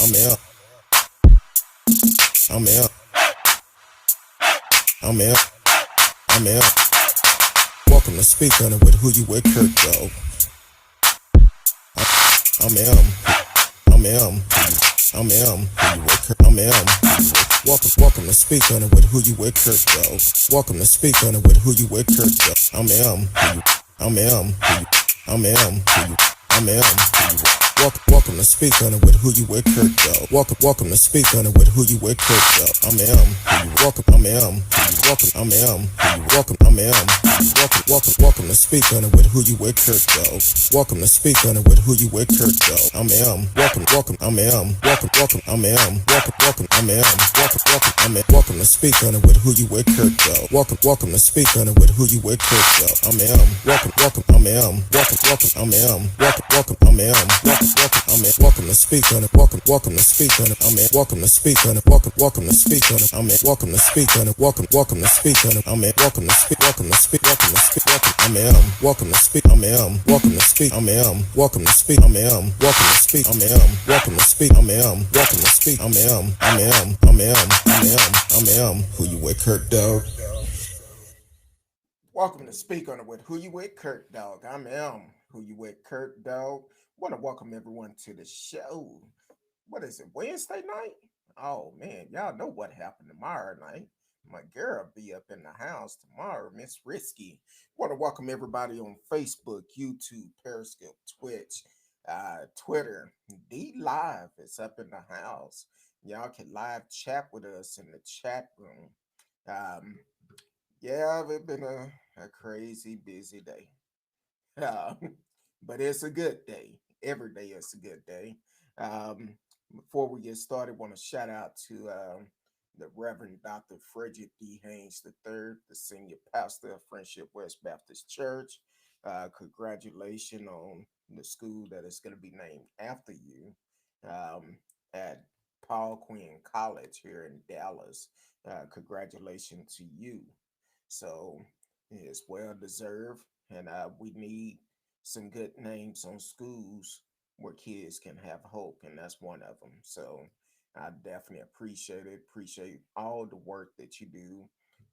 I'm out. I'm out. I'm out. I'm out. Welcome to Speak On It with Who You With, Kurt, though. I'm out. I'm out. I'm out. Who you with, Kurt? I'm out. Welcome to Speak On It with Who You With, Kurt, though. Welcome to Speak On It with Who You With, Kurt, though. I'm out. I'm out. I'm out. I'm out. Welcome to Speak On It with Who You With, Kurt, though. Welcome to Speak On It with Who You With, Kurt, though. I'm welcome. I'm welcome. I'm welcome. I'm welcome to Speak On It with Who You With, Kurt, though. Welcome to Speak On It with Who You With, Kurt, though. I'm welcome. I'm welcome. I'm welcome. I'm welcome to Speak On It with Who You With, Kurt, though. Welcome to Speak On It with Who You With, Kurt, though. I'm welcome. I'm welcome. I'm welcome. I'm welcome to Speak On It. Welcome to Speak On It. I'm welcome to Speak On It. Welcome to Speak On it. I'm welcome to Speak On It. Welcome to Speak On it. I'm welcome to speak. Welcome to speak. Welcome to speak. I'm welcome to speak. I'm welcome to speak. I'm welcome to speak. I'm welcome to speak. I'm welcome to speak. I'm welcome to speak. I'm Who You With, Kurt, dog? Welcome to Speak On It with Who You With, Kurt, dog. I'm Who You With, Kurt, dog. Want to welcome everyone to the show. What is it, Wednesday night? Oh man, y'all know what happened tomorrow night. My girl be up in the house tomorrow, Miss Risky. Want to welcome everybody on Facebook, YouTube, Periscope, Twitch, Twitter. D Live is up in the house. Y'all can live chat with us in the chat room. Yeah, it's been a crazy busy day. Uh, but it's a good day. Every day is a good day. Um, Before we get started, want to shout out to the Reverend Dr. Frederick D. Haynes III, the senior pastor of Friendship West Baptist Church. Congratulations on the school that is going to be named after you at Paul Quinn College here in Dallas. Congratulations to you. So it's well deserved, and we need some good names on schools where kids can have hope, and that's one of them. So I definitely appreciate it. Appreciate all the work that you do,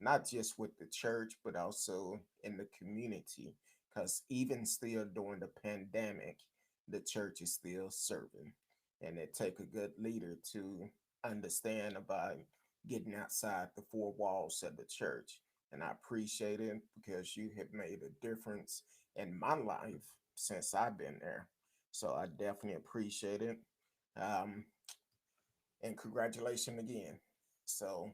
not just with the church, but also in the community. Because even still during the pandemic, the church is still serving, and it take a good leader to understand about getting outside the four walls of the church. And I appreciate it because you have made a difference in my life since I've been there. So I definitely appreciate it. Um, and congratulations again. So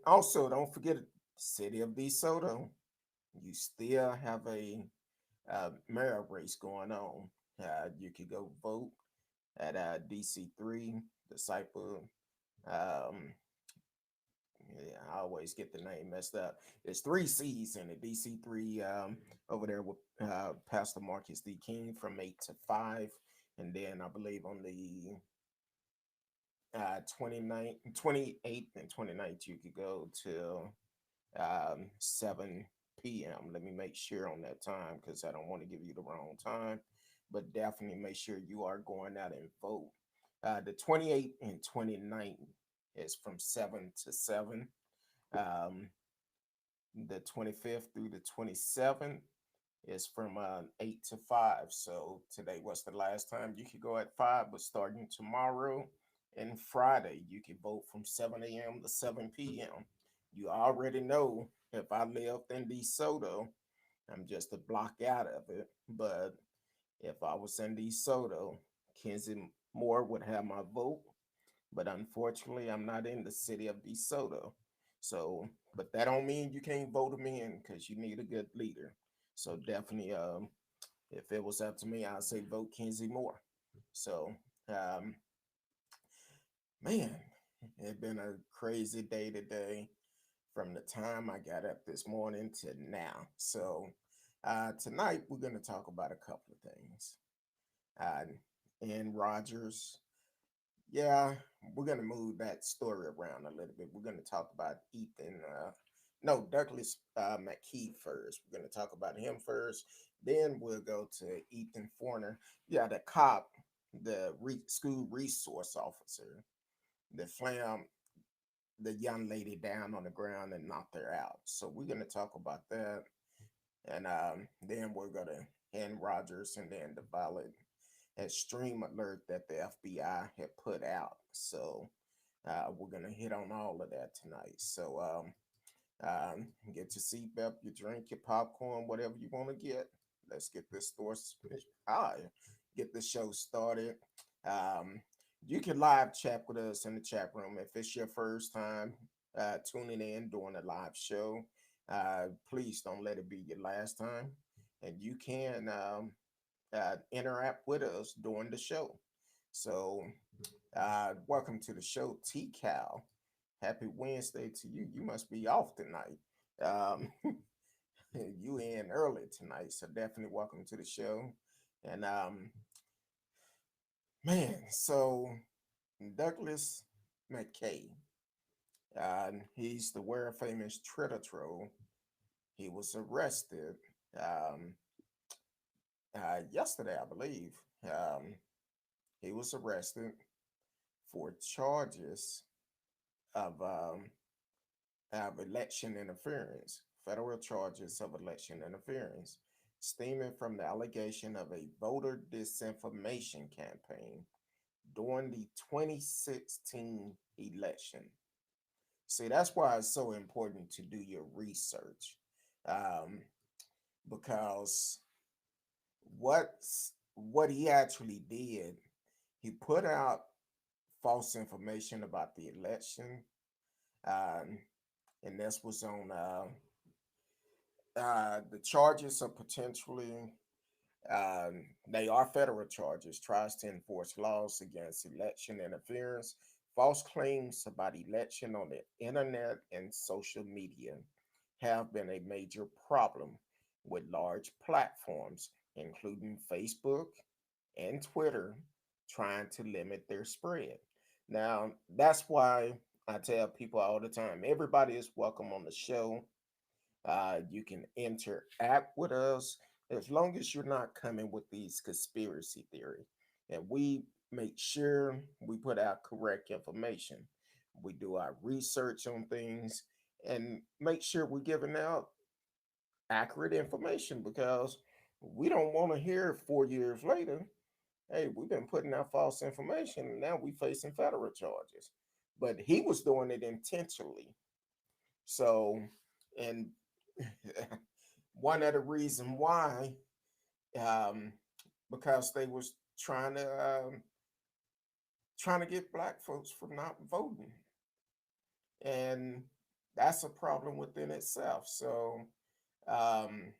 also don't forget City of DeSoto. You still have a mayor race going on. You could go vote at DC3 Disciple. Um, yeah, I always get the name messed up. It's three C's in it. DC3 over there with Pastor Marcus D. King from 8 to 5. And then I believe on the 28th and 29th, you could go till 7 p.m. Let me make sure on that time because I don't want to give you the wrong time. But definitely make sure you are going out and vote. The 28th and 29th is from 7 to 7. Um, the 25th through the 27th is from 8 to 5. So today was the last time you could go at 5, but starting tomorrow and Friday, you can vote from 7 a.m. to 7 p.m. You already know if I lived in DeSoto, I'm just a block out of it. But if I was in DeSoto, Kenzie Moore would have my vote. But unfortunately, I'm not in the city of DeSoto. So, but that don't mean you can't vote them in because you need a good leader. So definitely, if it was up to me, I'd say vote Kenzie Moore. So, um, man, it's been a crazy day today from the time I got up this morning to now. So, tonight we're going to talk about a couple of things. Uh, and Rogers, yeah, we're going to move that story around a little bit. We're going to talk about Ethan, no, Douglas Mackey first. We're going to talk about him first. Then we'll go to Ethan Fournier. Yeah, the cop. the school resource officer that slammed the young lady down on the ground and knocked her out. So we're going to talk about that. And then we're going to hand Rogers and then the violent extreme alert that the FBI had put out. So we're going to hit on all of that tonight. So get your seatbelt, your drink, your popcorn, whatever you want to get. Let's get this get the show started. Um, you can live chat with us in the chat room if it's your first time tuning in during a live show. Please don't let it be your last time, and you can interact with us during the show. So, welcome to the show, T Cal. Happy Wednesday to you. You must be off tonight. Um, you in early tonight, so definitely welcome to the show. And man, so Douglas Mackey, he's the world famous Twitter troll. He was arrested um, yesterday, I believe. Um, he was arrested for charges of election interference, federal charges of election interference, stemming from the allegation of a voter disinformation campaign during the 2016 election. See, that's why it's so important to do your research, um, because what he actually did, he put out false information about the election, um, and this was on the charges are potentially, they are federal charges, tries to enforce laws against election interference, false claims about election on the internet and social media have been a major problem with large platforms, including Facebook and Twitter, trying to limit their spread. Now, that's why I tell people all the time everybody is welcome on the show. You can interact with us as long as you're not coming with these conspiracy theory. And we make sure we put out correct information. We do our research on things and make sure we're giving out accurate information because we don't want to hear 4 years later, hey, we've been putting out false information and now we facing federal charges. But he was doing it intentionally. So, and one of the reason why, um, because they was trying to get black folks from not voting, and that's a problem within itself. So, um,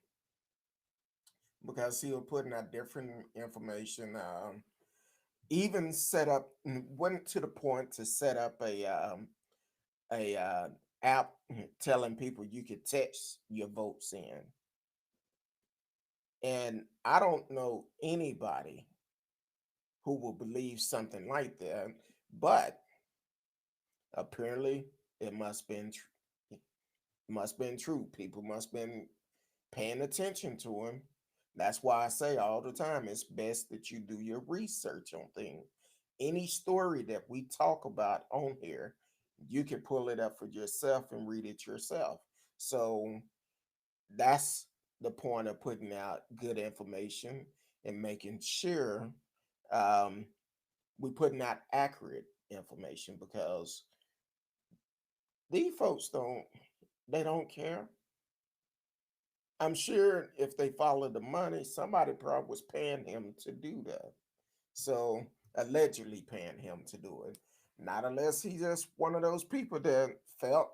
because he was putting out different information, even set up went to the point to set up a app telling people you could text your votes in. And I don't know anybody who will believe something like that, but apparently it must been true. People must been paying attention to him. That's why I say all the time it's best that you do your research on things. Any story that we talk about on here, you can pull it up for yourself and read it yourself. So that's the point of putting out good information and making sure um, we're putting out accurate information because these folks don't care. I'm sure if they follow the money, somebody probably was paying him to do that. So allegedly paying him to do it. Not unless he's just one of those people that felt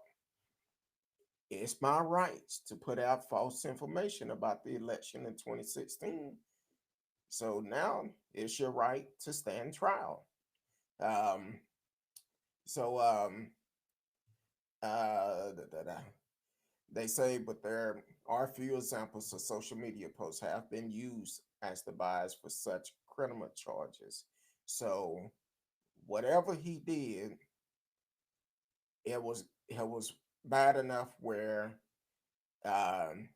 it's my rights to put out false information about the election in 2016. So now it's your right to stand trial. Um, so da, da, da. They say, but there are few examples of social media posts have been used as the bias for such criminal charges. So whatever he did, it was bad enough where um,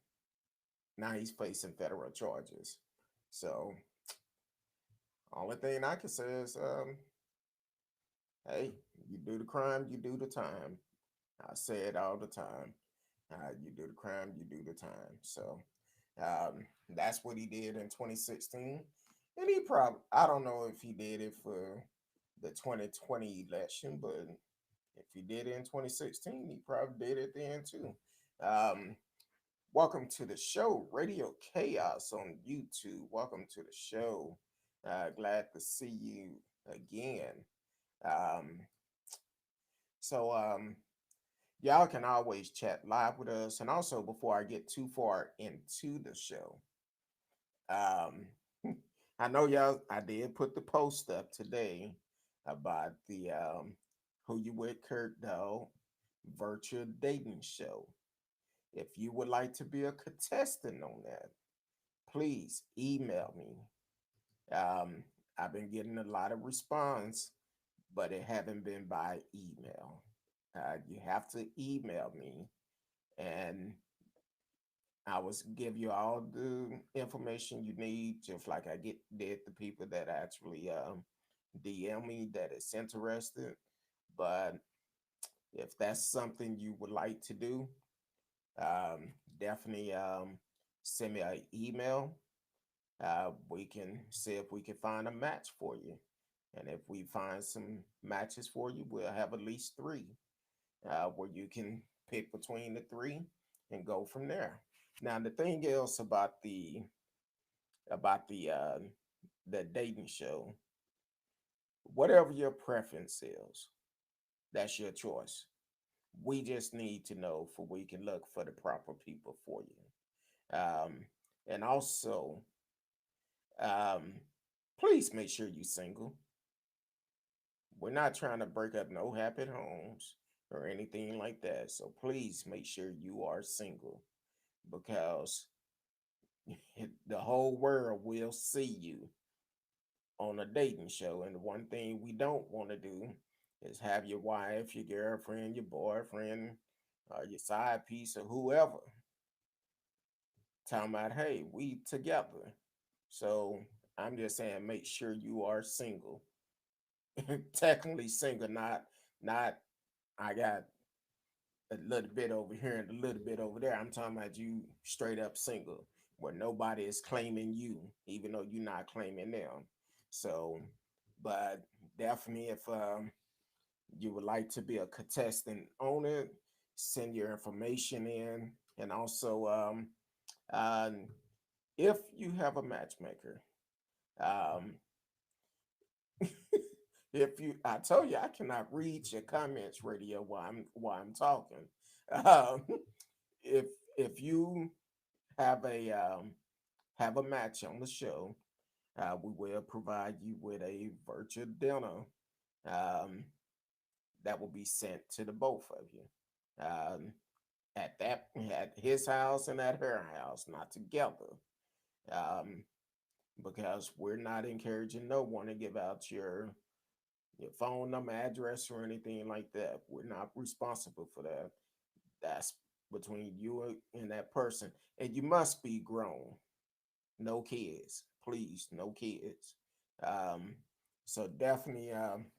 now he's facing federal charges. So Only thing I can say is, hey, you do the crime, you do the time. I say it all the time. You do the crime, you do the time. So that's what he did in 2016. And he probably, I don't know if he did it for the 2020 election, but if he did it in 2016, he probably did it then too. Um, Welcome to the show, Radio Chaos on YouTube. Welcome to the show. Glad to see you again. Um, so, y'all can always chat live with us. And also, before I get too far into the show, um, I know y'all, I did put the post up today about the Who You With Kurt Dog virtual dating show. If you would like to be a contestant on that, please email me. Um, I've been getting a lot of response, but it haven't been by email. You have to email me, and I will give you all the information you need, just like I did the people that actually DM me that is interested. But if that's something you would like to do, definitely send me an email. We can see if we can find a match for you. And if we find some matches for you, we'll have at least three where you can pick between the three and go from there. Now, the thing else about the dating show, whatever your preference is, that's your choice. We just need to know for we can look for the proper people for you. And also, um, please make sure you're single. We're not trying to break up no happy homes or anything like that. So please make sure you are single because the whole world will see you on a dating show. And the one thing we don't want to do is have your wife, your girlfriend, your boyfriend, your side piece, or whoever talking about, hey, we together. So I'm just saying, make sure you are single, technically single, not I got a little bit over here and a little bit over there. I'm talking about you straight up single, where nobody is claiming you, even though you're not claiming them. So, but definitely, if you would like to be a contestant on it, send your information in, and also uh, if you have a matchmaker. Um, if you, I told you I cannot read your comments, radio, while I'm talking. Um, if if you have a match on the show, we will provide you with a virtual dinner um, that will be sent to the both of you at his house and at her house, not together, um, because we're not encouraging no one to give out your phone number, address, or anything like that. We're not responsible for that. That's between you and that person, and you must be grown. No kids, please, no kids. Um, so definitely,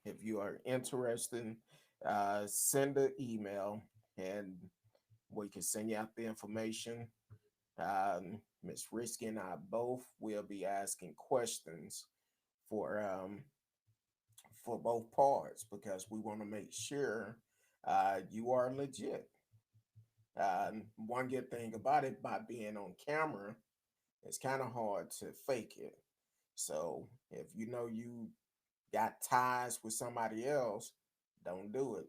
if you are interested, send an email and we can send you out the information. Miss Risky and I both will be asking questions for um, for both parts because we want to make sure you are legit. One good thing about it, by being on camera, it's kind of hard to fake it. So if you know you got ties with somebody else, don't do it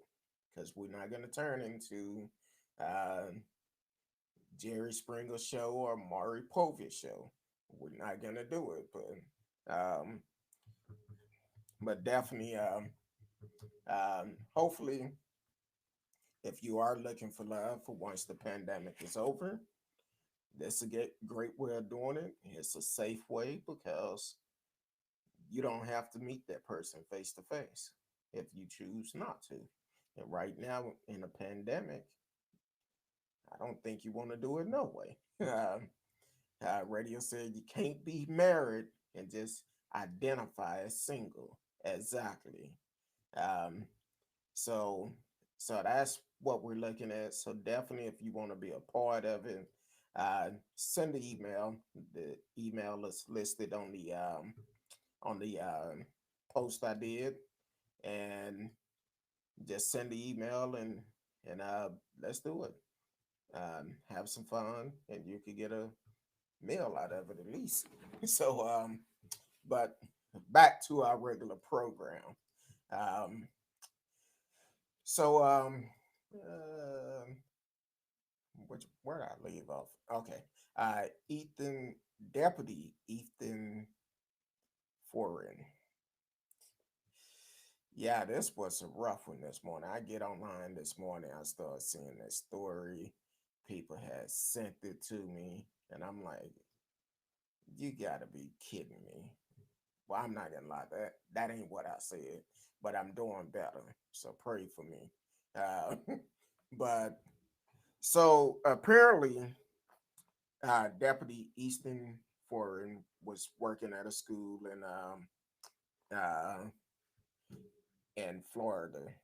because we're not going to turn into uh, Jerry Springer show or Maury Povich show. We're not going to do it, but definitely, hopefully, if you are looking for love for once the pandemic is over, that's a great way of doing it. It's a safe way because you don't have to meet that person face to face if you choose not to. And right now in a pandemic, I don't think you want to do it no way. Radio said you can't be married and just identify as single. Exactly. Um, so so that's what we're looking at. So definitely, if you want to be a part of it, send the email. The email is listed on the post I did, and just send the email and let's do it. Have some fun, and you could get a meal out of it at least. So, but back to our regular program. Um, so, uh, where did I leave off? Okay, Ethan, Deputy Ethan Foreign. Yeah, this was a rough one this morning. I get online this morning, I started seeing this story. People had sent it to me, and I'm like, you gotta be kidding me. Well, I'm not gonna lie, that ain't what I said, but I'm doing better. So pray for me. Uh, but so apparently, Deputy Easton Foreign was working at a school uh, in Florida,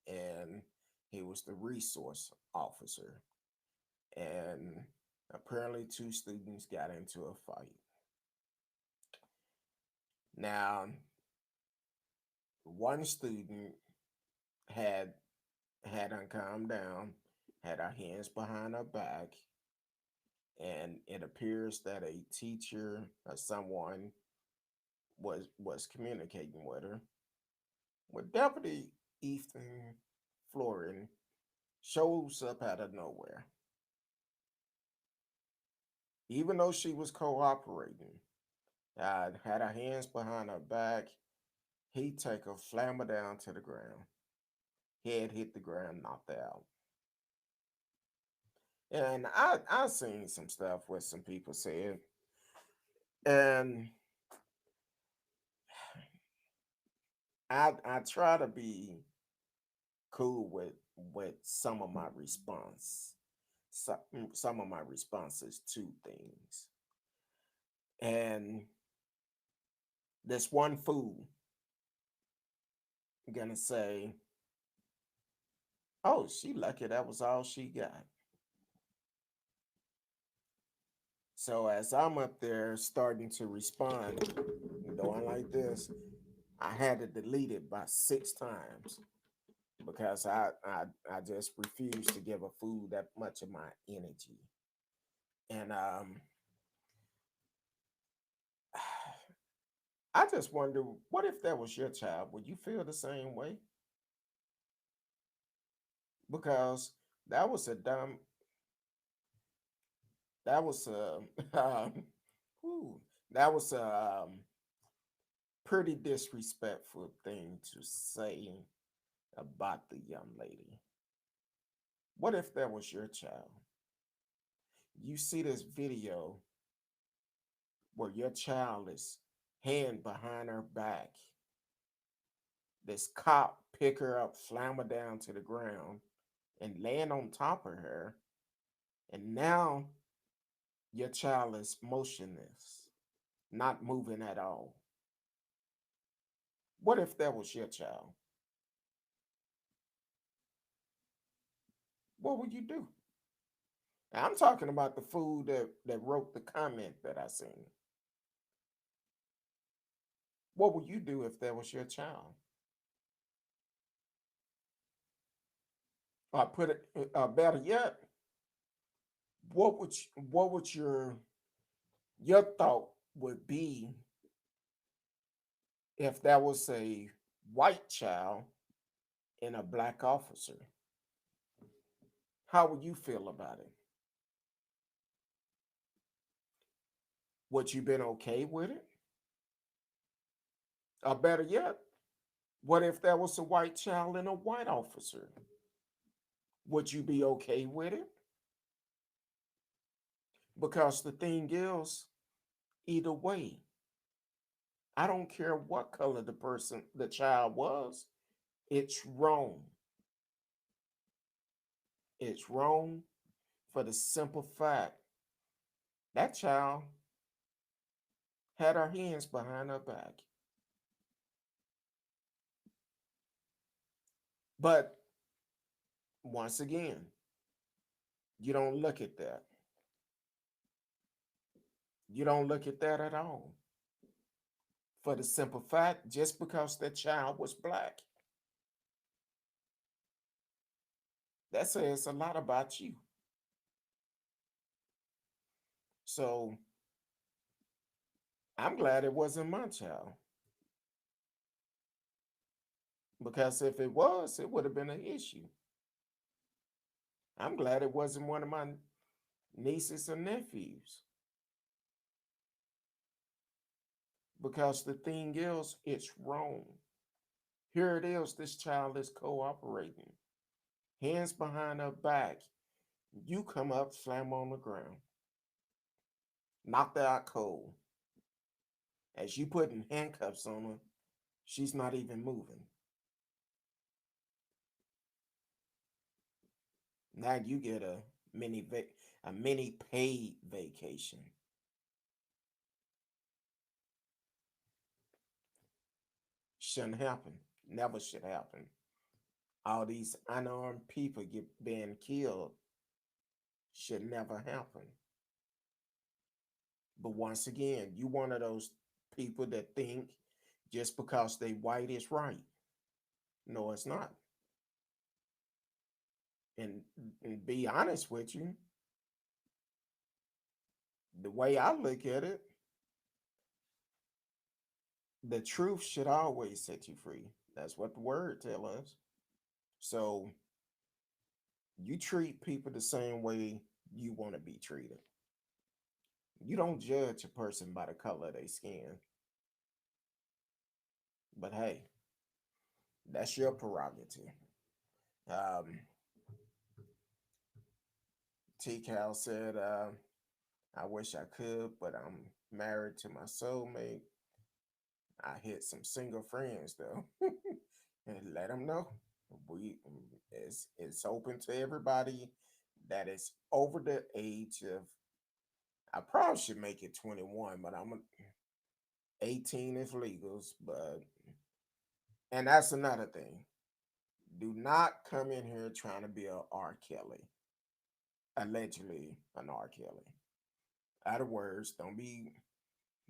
and he was the resource officer. And apparently, two students got into a fight. Now, one student had hadn't calmed down, had her hands behind her back, and it appears that a teacher or someone was communicating with her. Well, Deputy Ethan Florin shows up out of nowhere, even though she was cooperating. Had her hands behind her back. He take her, slam her down to the ground. Head hit the ground, knocked her out. And I seen some stuff where some people said, and I try to be cool with some of my response, some of my responses to things. And this one fool gonna say, "Oh, she lucky that was all she got." So as I'm up there starting to respond, doing like this, I had to delete it by 6 times because I just refuse to give a fool that much of my energy. And I just wonder, what if that was your child? Would you feel the same way? Because that was a dumb, that was a, whew, that was a pretty disrespectful thing to say about the young lady. What if that was your child? You see this video where your child is hand behind her back. This cop pick her up, slam her down to the ground, and land on top of her. And now your child is motionless, not moving at all. What if that was your child? What would you do? Now, I'm talking about the fool that wrote the comment that I seen. What would you do if that was your child? Or put it, better yet, what would your thought would be if that was a white child and a black officer? How would you feel about it? Would you been okay with it? Or better yet, what if that was a white child and a white officer? Would you be okay with it? Because the thing is, either way, I don't care what color the child was, it's wrong. It's wrong for the simple fact that child had her hands behind her back. But once again, you don't look at that. You don't look at that at all. For the simple fact, just because that child was black, that says a lot about you. So I'm glad it wasn't my child, because if it was, it would have been an issue. I'm glad it wasn't one of my nieces or nephews, because the thing is, it's wrong. Here it is, this child is cooperating, hands behind her back. You come up, slam on the ground, knocked her out cold. As you putting handcuffs on her, she's not even moving. Now you get a mini paid vacation. Shouldn't happen. Never should happen. All these unarmed people get being killed should never happen. But once again, you one of those people that think just because they white is right. No, it's not. And, and be honest with you, the way I look at it, the truth should always set you free. That's what the word tells us. So you treat people the same way you want to be treated. You don't judge a person by the color of their skin. But hey, that's your prerogative. Um, T Cal said, I wish I could, but I'm married to my soulmate. I hit some single friends though, and let them know we it's open to everybody that is over the age of. I probably should make it 21, but 18 is legals. But and that's another thing. Do not come in here trying to be a R. Kelly, allegedly an R. Kelly. Other words, don't be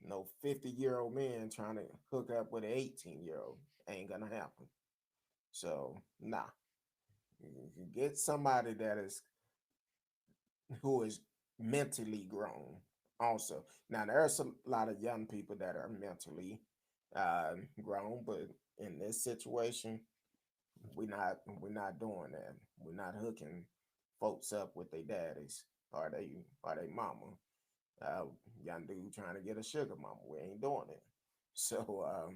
no 50-year-old man trying to hook up with an 18-year-old. Ain't gonna happen. So nah, you get somebody that is who is mentally grown. Also, now there's a lot of young people that are mentally grown, but in this situation, we're not doing that. We're not hooking folks up with their daddies or they mama. Uh, Young dude trying to get a sugar mama. We ain't doing it. So,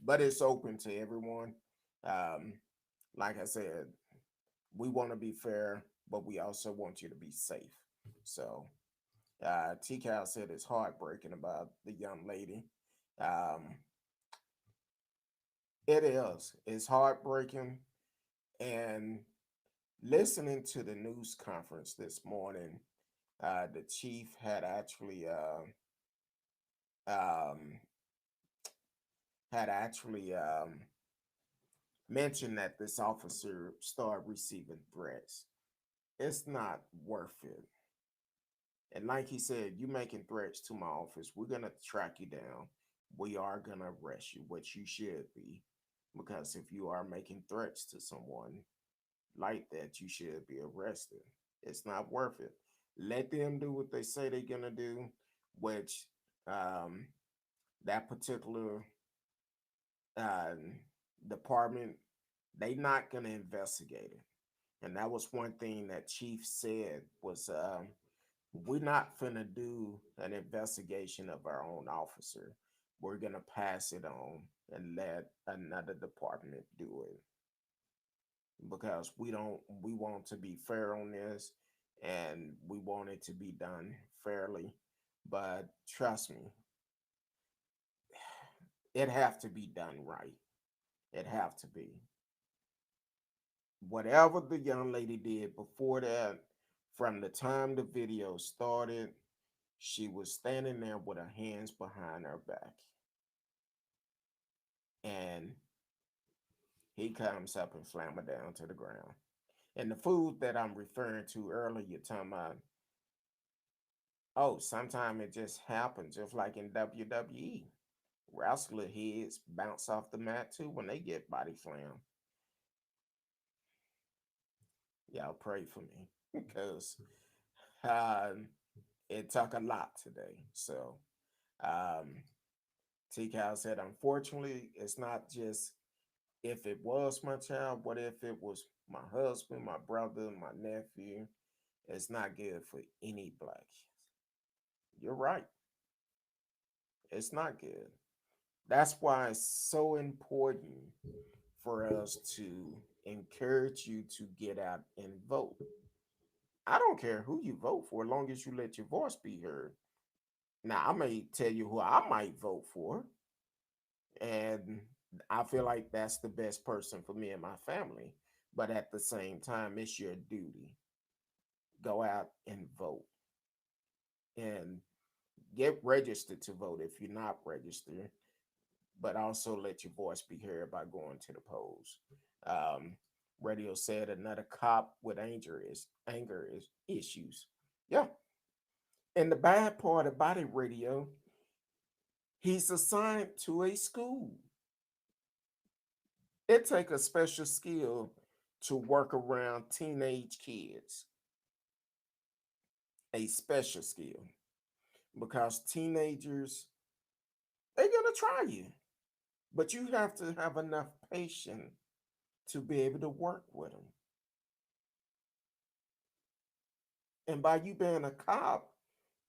but it's open to everyone. Um, like I said, we want to be fair, but we also want you to be safe. So, T Cal said it's heartbreaking about the young lady. Um, it is. It's heartbreaking. And listening to the news conference this morning, the chief um, had actually mentioned that this officer started receiving threats. It's not worth it. And like he said, you making threats to my office, we're gonna track you down. We are gonna arrest you, which you should be, because if you are making threats to someone like that, you should be arrested. It's not worth it. Let them do what they say they're gonna do, which um, that particular uh, department, they not gonna investigate it. And that was one thing that Chief said was, we're not finna do an investigation of our own officer. We're gonna pass it on and let another department do it, because we want to be fair on this, and we want it to be done fairly. But trust me, it have to be done right. It have to be. Whatever the young lady did before that, from the time the video started, She was standing there with her hands behind her back, and he comes up and slam her down to the ground. And the food that I'm referring to earlier, you're talking about, oh, sometimes it just happens, just like in WWE. Wrestler heads bounce off the mat too when they get body slammed. Y'all pray for me because uh, it took a lot today. So, um, T Cal said, unfortunately, it's not just if it was my child, what if it was my husband, my brother, my nephew? It's not good for any black kids. You're right. It's not good. That's why it's so important for us to encourage you to get out and vote. I don't care who you vote for, as long as you let your voice be heard. Now, I may tell you who I might vote for, and I feel like that's the best person for me and my family. But at the same time, it's your duty. Go out and vote and get registered to vote if you're not registered, but also let your voice be heard by going to the polls. Um, Radio said another cop with anger is issues. Yeah, and the bad part about it, Radio, he's assigned to a school. It takes a special skill to work around teenage kids, a special skill, because teenagers, they're gonna try you, but you have to have enough patience to be able to work with them. And by you being a cop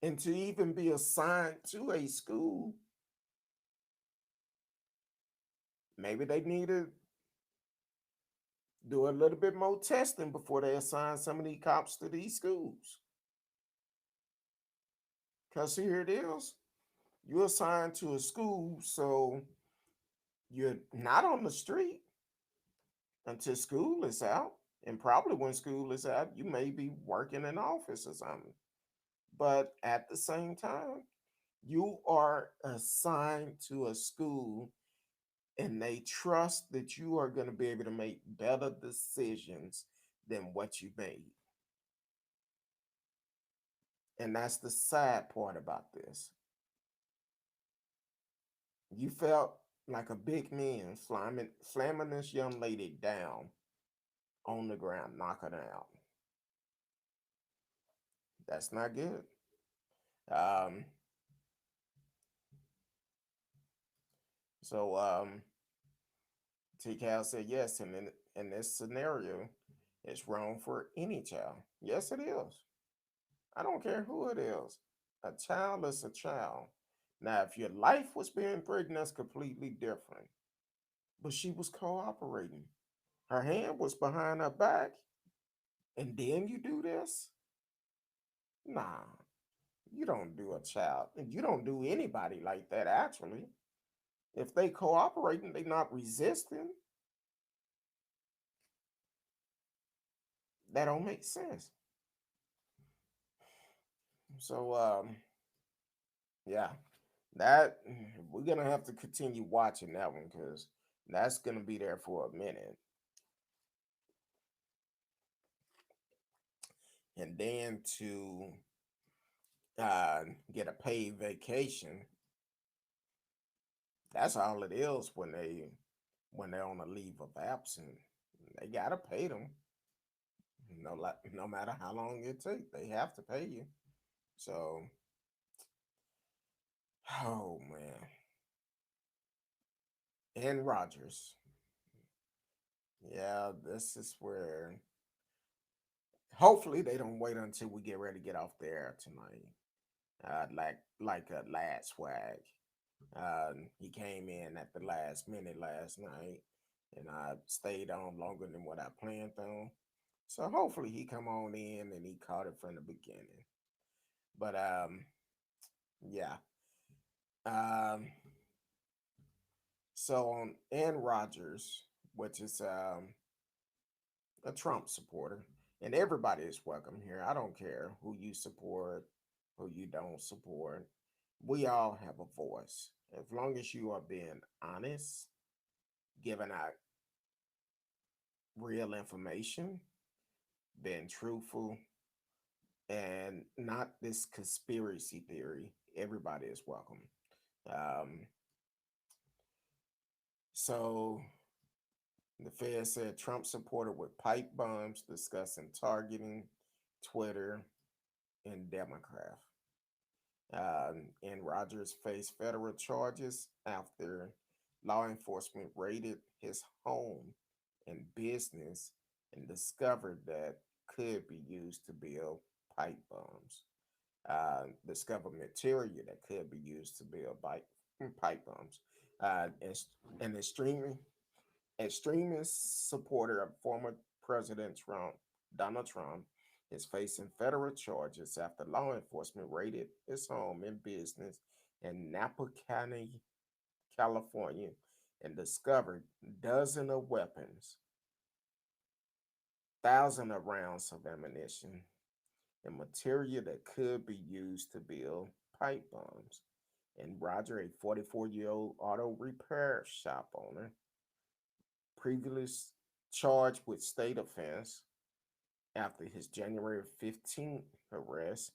and to even be assigned to a school, maybe they need to do a little bit more testing before they assign some of these cops to these schools. Because here it is, you're assigned to a school, so you're not on the street until school is out. And probably when school is out, you may be working in office or something. But at the same time, you are assigned to a school and they trust that you are going to be able to make better decisions than what you made. And that's the sad part about this. You felt like a big man slamming this young lady down on the ground, knocking her out. That's not good. Um, so T Cal said yes, and in this scenario, it's wrong for any child. Yes, it is. I don't care who it is. A child is a child. Now, if your life was being threatened, that's completely different. But she was cooperating. Her hand was behind her back, and then you do this? Nah, you don't do a child. You don't do anybody like that, actually. If they cooperating, they not resisting, that don't make sense. So, yeah, that we're gonna have to continue watching that one because that's gonna be there for a minute. And then to uh, get a paid vacation, that's all it is when they're on a leave of absence. They gotta pay them. No matter how long it takes, they have to pay you. So, oh man, and Rogers, yeah, this is where hopefully they don't wait until we get ready to get off the air tonight. Like a lad swag. He came in at the last minute last night, and I stayed on longer than what I planned on. So hopefully he come on in and he caught it from the beginning. But yeah. Um, so on Aaron Rodgers, which is a Trump supporter, and everybody is welcome here. I don't care who you support. who you don't support. We all have a voice. As long as you are being honest, giving out real information, being truthful, and not this conspiracy theory, everybody is welcome. Um, so the Fed said Trump supported with pipe bombs discussing targeting Twitter and Democrat. And Rogers faced federal charges after law enforcement raided his home and business and discovered that could be used to build pipe bombs. Discovered material that could be used to build pipe bombs. And an extremist supporter of former President Trump, Donald Trump, is facing federal charges after law enforcement raided his home and business in Napa County, California, and discovered dozens of weapons, thousands of rounds of ammunition, and material that could be used to build pipe bombs. And Roger, a 44-year-old auto repair shop owner, previously charged with state offense after his January 15th arrest,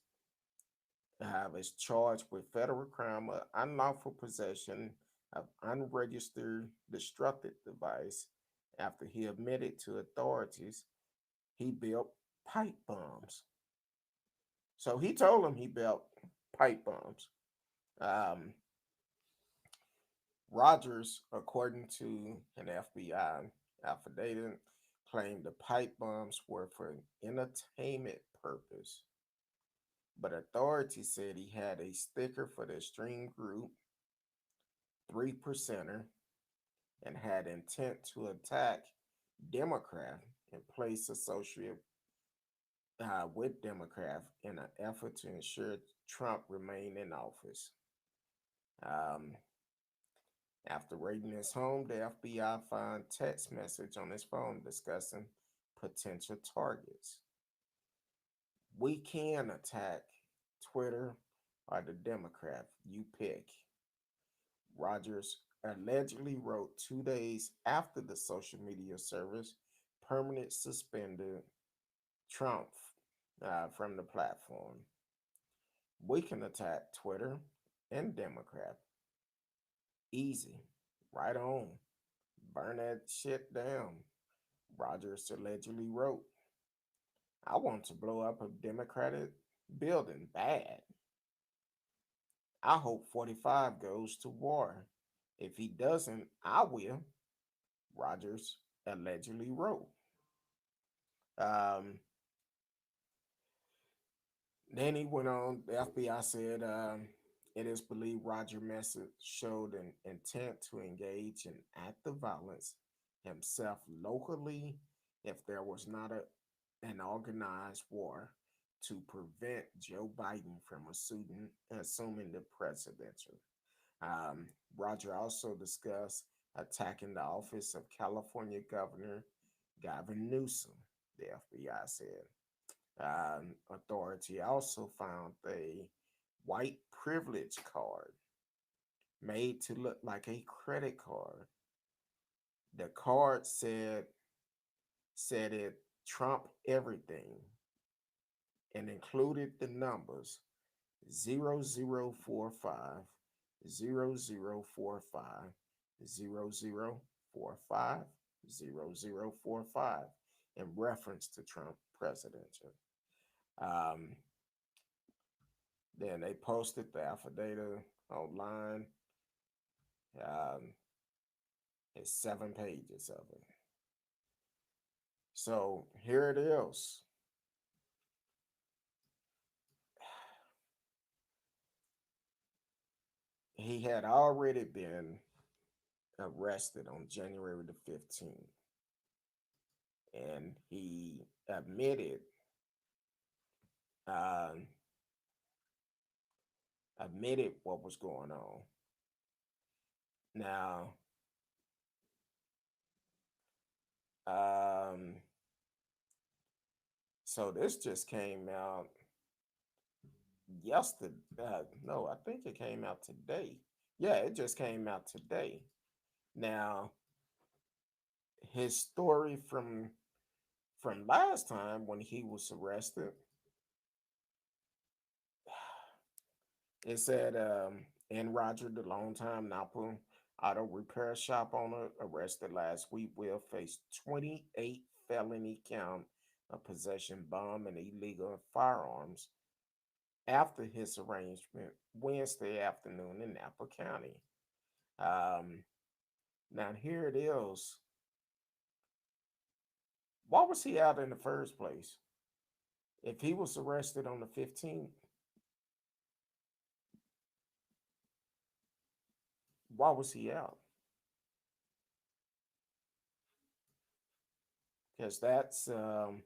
is charged with federal crime of unlawful possession of unregistered destructive device after he admitted to authorities he built pipe bombs. So he told him he built pipe bombs. Um, Rogers, according to an FBI affidavit, claimed the pipe bombs were for entertainment purpose, but authorities said he had a sticker for the extreme group, Three Percenter, and had intent to attack Democrat and place associated with Democrat in an effort to ensure Trump remained in office. Um, After raiding his home, the FBI found text message on his phone discussing potential targets. We can attack Twitter or the Democrat, you pick. Rogers allegedly wrote 2 days after the social media service permanently suspended Trump from the platform. We can attack Twitter and Democrat. Easy. Right on. Burn that shit down. Rogers allegedly wrote, I want to blow up a Democratic building bad. I hope 45 goes to war. If he doesn't, I will, Rogers allegedly wrote. Um, then he went on, the FBI said it is believed Roger message showed an intent to engage in active violence himself locally if there was not an organized war to prevent Joe Biden from assuming the presidency. Um, Roger also discussed attacking the office of California Governor Gavin Newsom, the FBI said. Authority also found a white privilege card made to look like a credit card. The card said it trumped everything and included the numbers 0045 0045 0045 0045 in reference to Trump presidency. Um, then they posted the affidavit online. Um, it's 7 pages of it. So here it is. He had already been arrested on January the 15th, and he um, admitted what was going on. Now, um, so this just came out yesterday. No, I think it came out today. Yeah, it just came out today. Now, his story from last time when he was arrested, it said N. Roger, the longtime Napa auto repair shop owner, arrested last week, will face 28 felony count of possession bomb and illegal firearms after his arraignment Wednesday afternoon in Napa County. Um, Now here it is. Why was he out in the first place? If he was arrested on the 15th, why was he out? Because mm,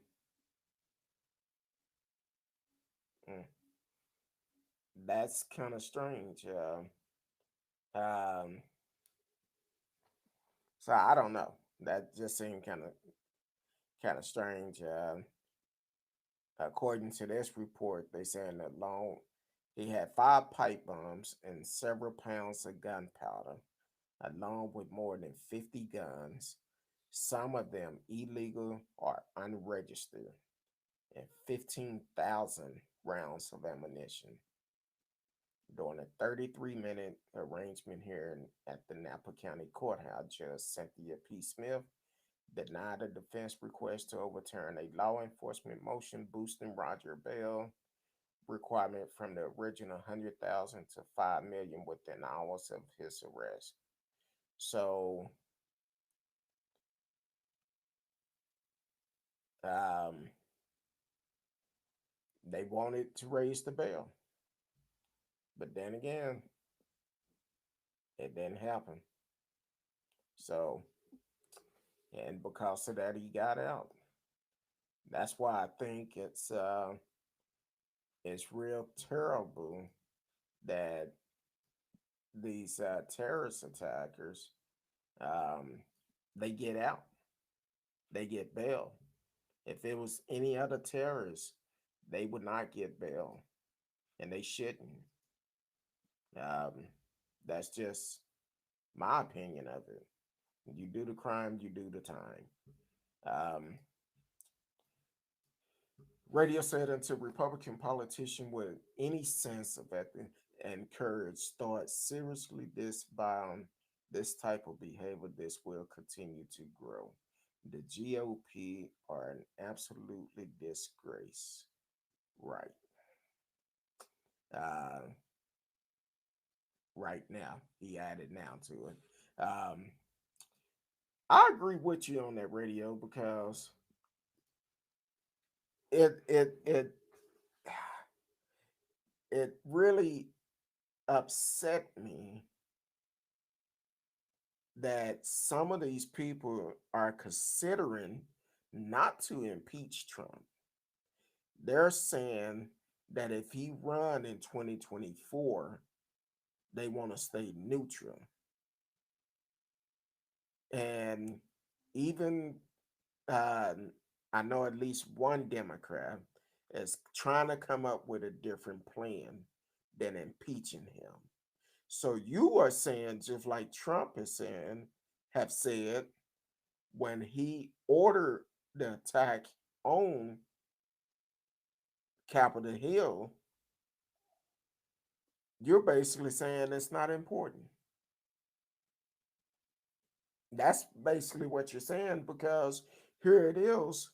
that's kind of strange. Um, so I don't know. That just seemed kind of strange. According to this report, they saying that long he had 5 pipe bombs and several pounds of gunpowder, along with more than 50 guns, some of them illegal or unregistered, and 15,000 rounds of ammunition. During a 33-minute arraignment here at the Napa County Courthouse, Judge Cynthia P. Smith denied a defense request to overturn a law enforcement motion boosting Roger bail requirement from the original 100,000 to 5 million within hours of his arrest. So um, they wanted to raise the bail, but then again, it didn't happen. So, and because of that, he got out. That's why I think it's real terrible that these terrorist attackers um, they get out, they get bail. If it was any other terrorist, they would not get bail, and they shouldn't. Um, that's just my opinion of it. You do the crime, you do the time. Um, Radio said until Republican politicians with any sense of ethic and courage start seriously disavowing this type of behavior, this will continue to grow. The GOP are an absolutely disgrace. Right. Uh, right now. He added now to it. I agree with you on that, radio, because it it really upset me that some of these people are considering not to impeach Trump. They're saying that if he run in 2024, they want to stay neutral. And even uh, I know at least one Democrat is trying to come up with a different plan than impeaching him. So you are saying, just like Trump is saying, have said, when he ordered the attack on Capitol Hill, you're basically saying it's not important. That's basically what you're saying, because here it is.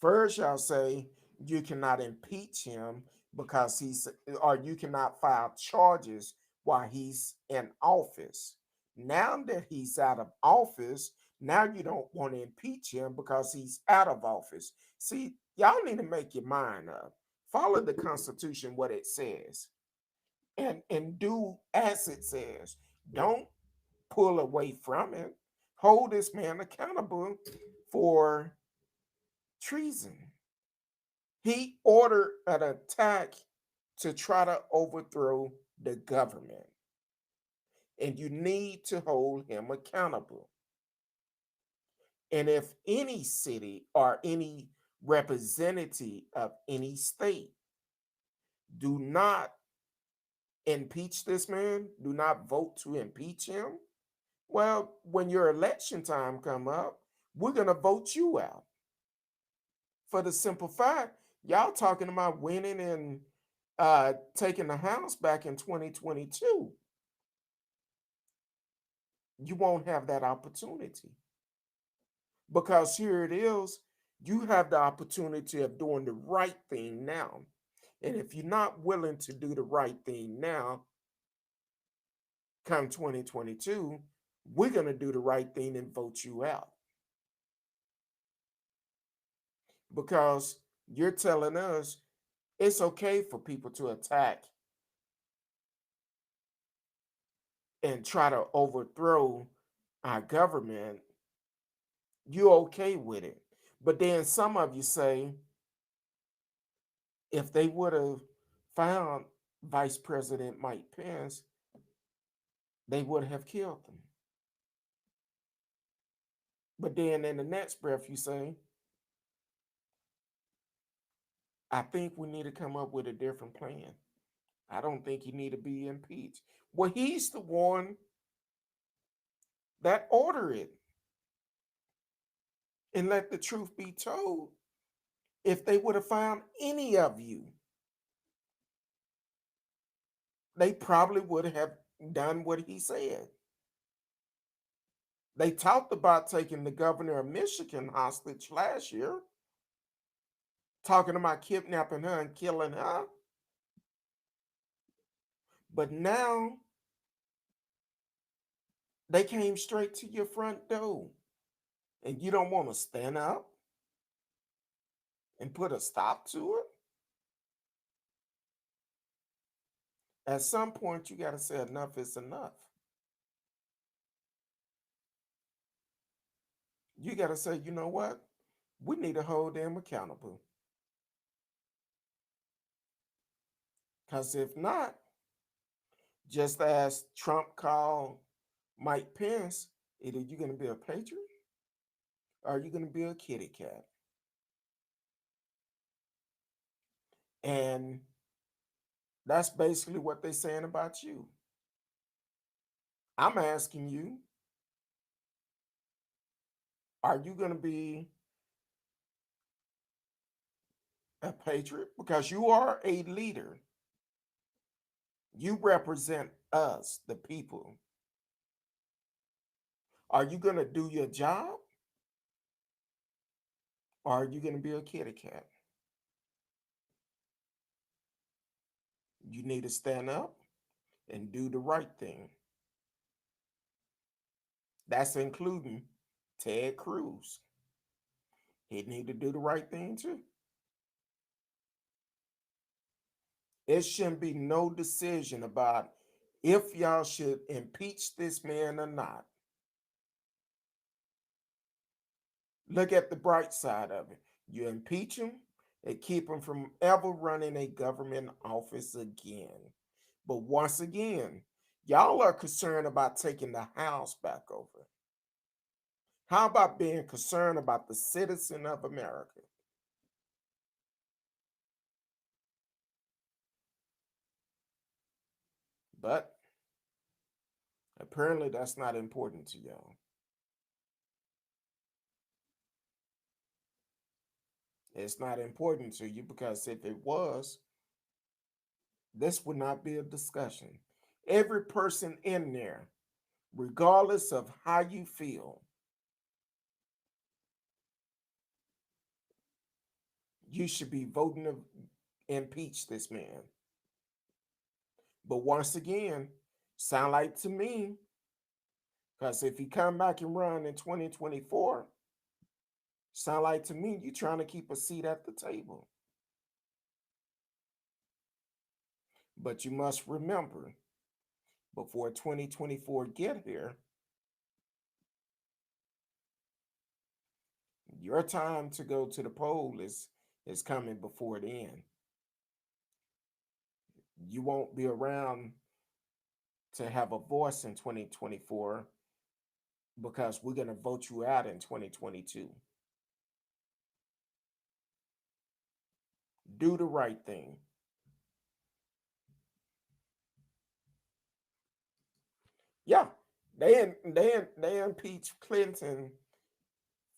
First, y'all say you cannot impeach him because or you cannot file charges while he's in office. Now that he's out of office, now you don't want to impeach him because he's out of office. See, y'all need to make your mind up. Follow the Constitution, what it says, and do as it says. Don't pull away from it. Hold this man accountable for treason. He ordered an attack to try to overthrow the government, and you need to hold him accountable. And if any city or any representative of any state Do not impeach this man. Do not vote to impeach him. Well, when your election time come up, we're gonna vote you out. For the simple fact, y'all talking about winning and taking the House back in 2022. You won't have that opportunity because here it is. You have the opportunity of doing the right thing now. And if you're not willing to do the right thing now, come 2022, we're going to do the right thing and vote you out because you're telling us it's okay for people to attack and try to overthrow our government. You're okay with it. But then some of you say if they would have found Vice President Mike Pence, they would have killed him. But then in the next breath, you say, I think we need to come up with a different plan. I don't think you need to be impeached. Well, he's the one that ordered it. And let the truth be told, if they would have found any of you, they probably would have done what he said. They talked about taking the governor of Michigan hostage last year, talking about kidnapping her and killing her. But now they came straight to your front door and you don't want to stand up and put a stop to it. At some point, you got to say enough is enough. You got to say, you know what? We need to hold them accountable. Because if not, just as Trump called Mike Pence, either you're going to be a patriot or you're going to be a kitty cat. And that's basically what they're saying about you. I'm asking you, are you going to be a patriot? Because you are a leader. You represent us, the people. Are you going to do your job? Or are you going to be a kitty cat? You need to stand up and do the right thing. That's including Ted Cruz. He need to do the right thing too. It shouldn't be no decision about if y'all should impeach this man or not. Look at the bright side of it. You impeach him and keep him from ever running a government office again. But once again, y'all are concerned about taking the House back over. How about being concerned about the citizen of America? But apparently that's not important to y'all. It's not important to you because if it was, this would not be a discussion. Every person in there, regardless of how you feel, you should be voting to impeach this man. But once again, sound like to me, because if he come back and run in 2024, sound like to me you trying to keep a seat at the table. But you must remember, before 2024 get here, your time to go to the poll is coming before the end. You won't be around to have a voice in 2024 because we're going to vote you out in 2022. Do the right thing. Yeah, they impeached Clinton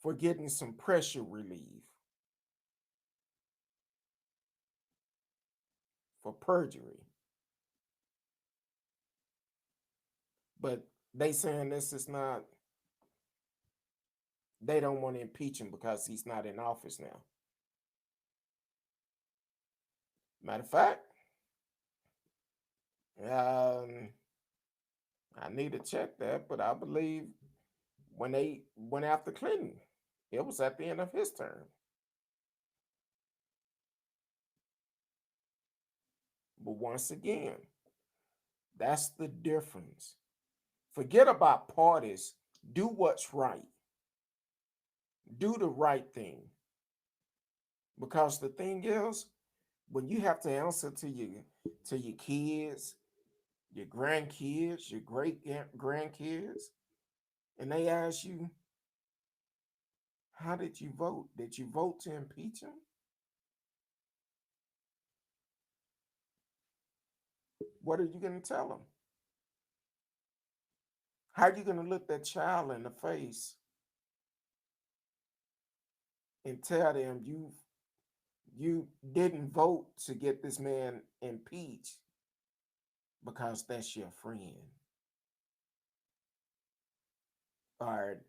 for getting some pressure relief for perjury, but they saying this is not. They don't want to impeach him because he's not in office now. Matter of fact, um, I need to check that, but I believe when they went after Clinton, it was at the end of his term. But once again, that's the difference. Forget about parties. Do what's right. Do the right thing. Because the thing is, when you have to answer to your kids, your grandkids, your great grandkids, and they ask you, how did you vote? Did you vote to impeach him? What are you going to tell them? How are you going to look that child in the face and tell them you didn't vote to get this man impeached because that's your friend? Or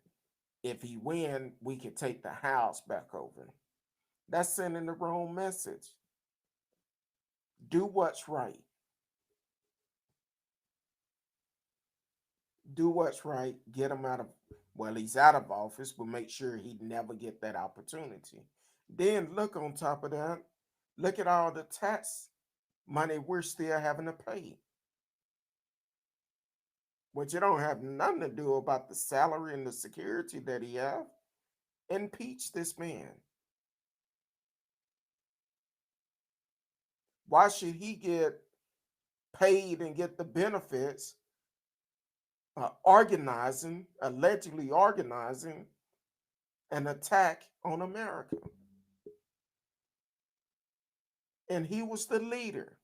if he win, we could take the house back over. That's sending the wrong message. Do what's right. Do what's right. Get him out of, well, he's out of office, but make sure he never get that opportunity. Then look on top of that, look at all the tax money we're still having to pay, which it don't have nothing to do about the salary and the security that he have. Impeach this man. Why should he get paid and get the benefits organizing, allegedly organizing an attack on America? And he was the leader.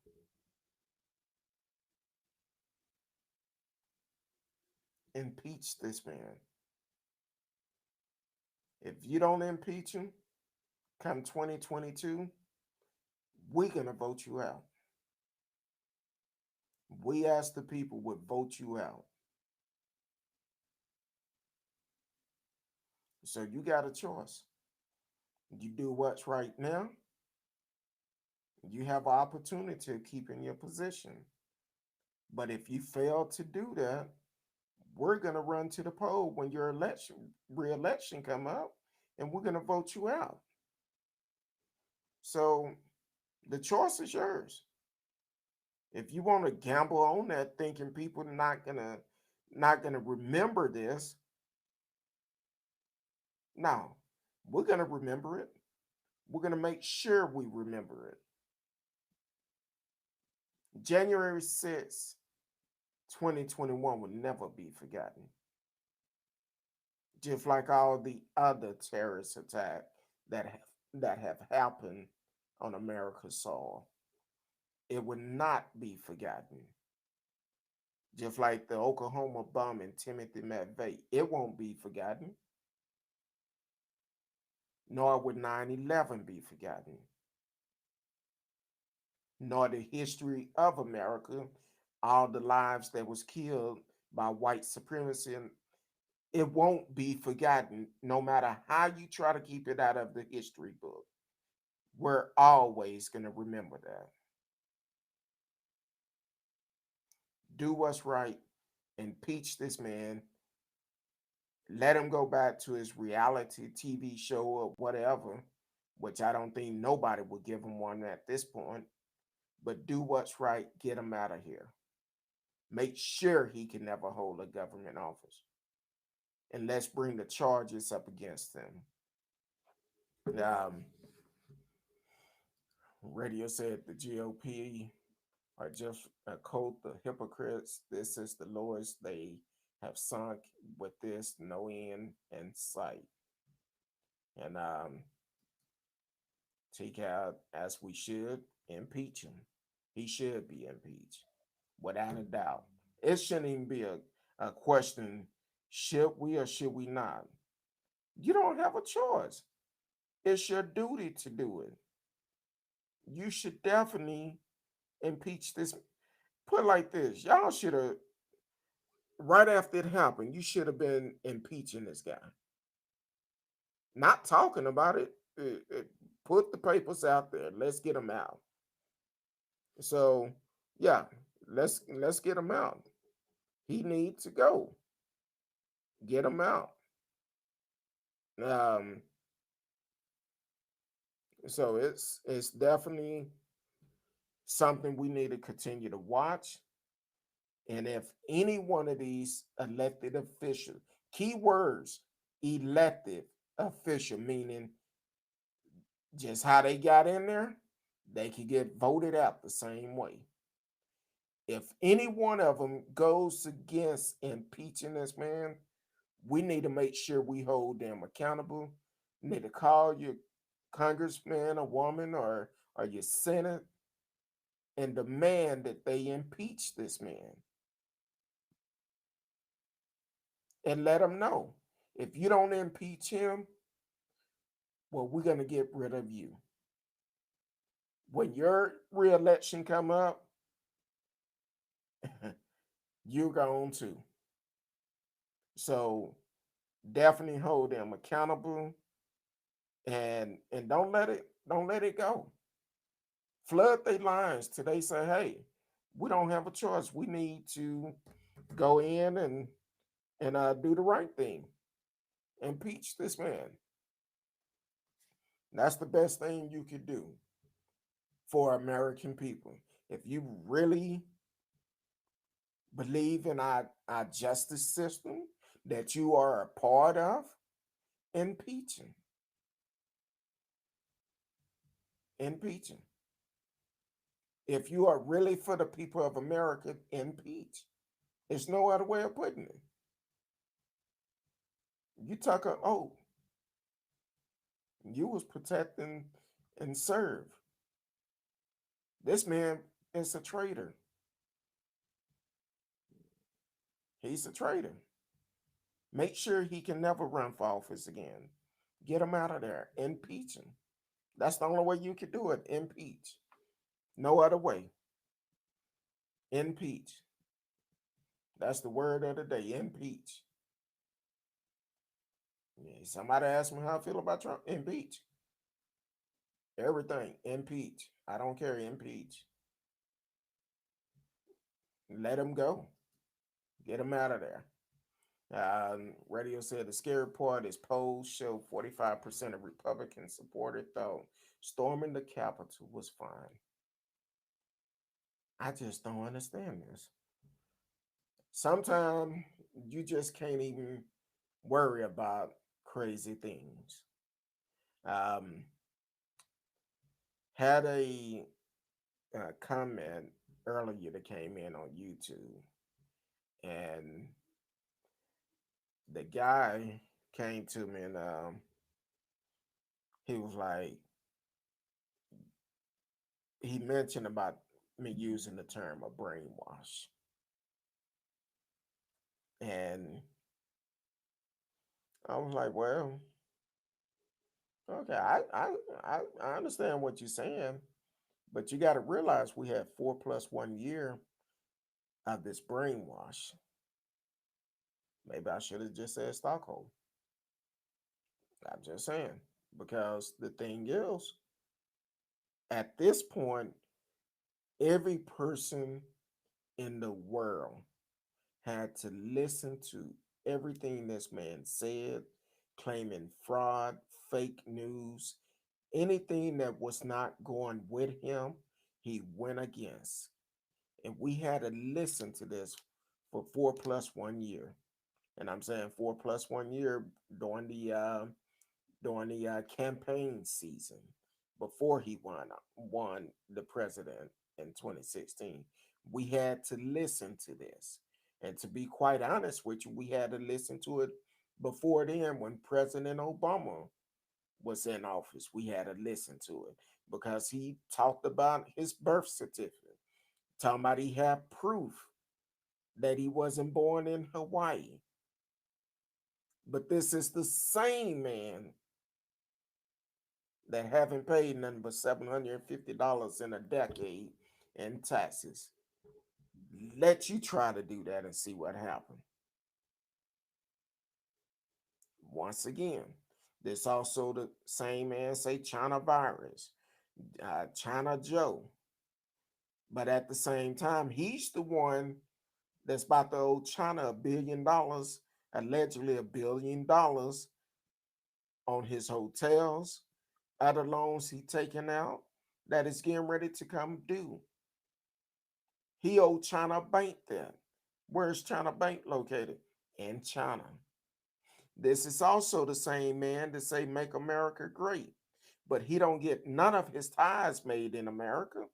Impeach this man. If you don't impeach him, come 2022, we're going to vote you out. We, as the people, would vote you out. So you got a choice. You do what's right now, you have an opportunity to keep in your position. But if you fail to do that, we're going to run to the poll when your re-election come up, and we're going to vote you out. So the choice is yours. If you want to gamble on that, thinking people are not gonna remember this, no, we're gonna remember it. We're gonna make sure we remember it. January 6th, 2021 will never be forgotten. Just like all the other terrorist attacks that have happened on America's soil. It will not be forgotten. Just like the Oklahoma bombing, Timothy McVeigh, it won't be forgotten. Nor would 9/11 be forgotten. Nor the history of America, all the lives that was killed by white supremacy. And it won't be forgotten, no matter how you try to keep it out of the history book. We're always going to remember that. Do what's right, impeach this man, let him go back to his reality TV show or whatever, which I don't think nobody would give him one at this point. But do what's right, get him out of here. Make sure he can never hold a government office. And let's bring the charges up against him. Um, Radio said the GOP are just a cult of hypocrites. This is the lowest they have sunk with this no end in sight. And take out, as we should, impeach him. He should be impeached without a doubt. It shouldn't even be question, should we or should we not? You don't have a choice. It's your duty to do it. You should definitely impeach this. Put it like this, y'all should have, right after it happened, you should have been impeaching this guy, not talking about it. Put the papers out there. Let's get him out. So, yeah, let's get him out. He needs to go. Get him out. Um, so it's definitely something we need to continue to watch. And if any one of these elected officials, key words, elected official, meaning just how they got in there, they could get voted out the same way. If any one of them goes against impeaching this man, we need to make sure we hold them accountable. You need to call your congressman or woman or your senate and demand that they impeach this man and let them know. If you don't impeach him, well, we're going to get rid of you. When your reelection come up, you're going to. So definitely hold them accountable and don't let it go. Flood their lines till they say, hey, we don't have a choice. We need to go in and do the right thing. Impeach this man. That's the best thing you could do for American people. If you really believe in our justice system that you are a part of, impeaching. Impeaching. If you are really for the people of America, impeach. There's no other way of putting it. You talk a oh, you was protecting and serve. This man is a traitor. He's a traitor. Make sure he can never run for office again. Get him out of there. Impeach him. That's the only way you can do it. Impeach. No other way. Impeach. That's the word of the day. Impeach. Yeah, somebody asked me how I feel about Trump. Impeach. Everything. Impeach. I don't care. Impeach. Let him go. Get him out of there. Radio said the scary part is polls show 45% of Republicans supported, though storming the Capitol was fine. I just don't understand this. Sometimes you just can't even worry about crazy things. Um, had a comment earlier that came in on YouTube, and the guy came to me and he was like, he mentioned about me using the term a brainwash. And I was like, well, okay, I understand what you're saying, but you got to realize we had 4 plus 1 year of this brainwash. Maybe I should have just said Stockholm. I'm just saying. Because the thing is, at this point, every person in the world had to listen to everything this man said, claiming fraud, fake news, anything that was not going with him, he went against. And we had to listen to this for 4 plus 1 year. And I'm saying 4 plus 1 year during the campaign season before he won the president in 2016. We had to listen to this. And to be quite honest with you, we had to listen to it before then when President Obama was in office. We had to listen to it because he talked about his birth certificate, talking about he had proof that he wasn't born in Hawaii. But this is the same man that haven't paid nothing but $750 in a decade in taxes. Let you try to do that and see what happens. Once again, this also the same man say China virus, China Joe. But at the same time, he's the one that's about to owe China $1 billion, allegedly $1 billion on his hotels, other loans he taken out that is getting ready to come due. He owed China Bank that. Where's China Bank located? In China. This is also the same man that say make America great, but he don't get none of his tithes made in America.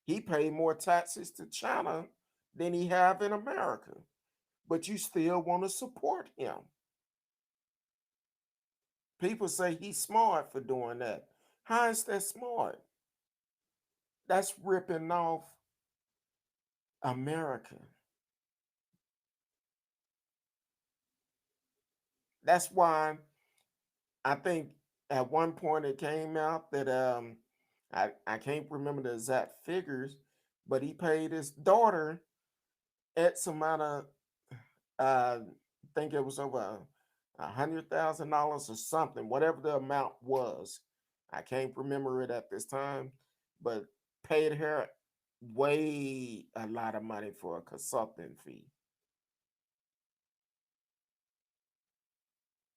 He paid more taxes to China than he have in America, but you still want to support him. People say he's smart for doing that. How is that smart? That's ripping off America. That's why I think at one point it came out that I can't remember the exact figures, but he paid his daughter X amount of I think it was over $100,000 or something, whatever the amount was. I can't remember it at this time, but paid her way a lot of money for a consulting fee.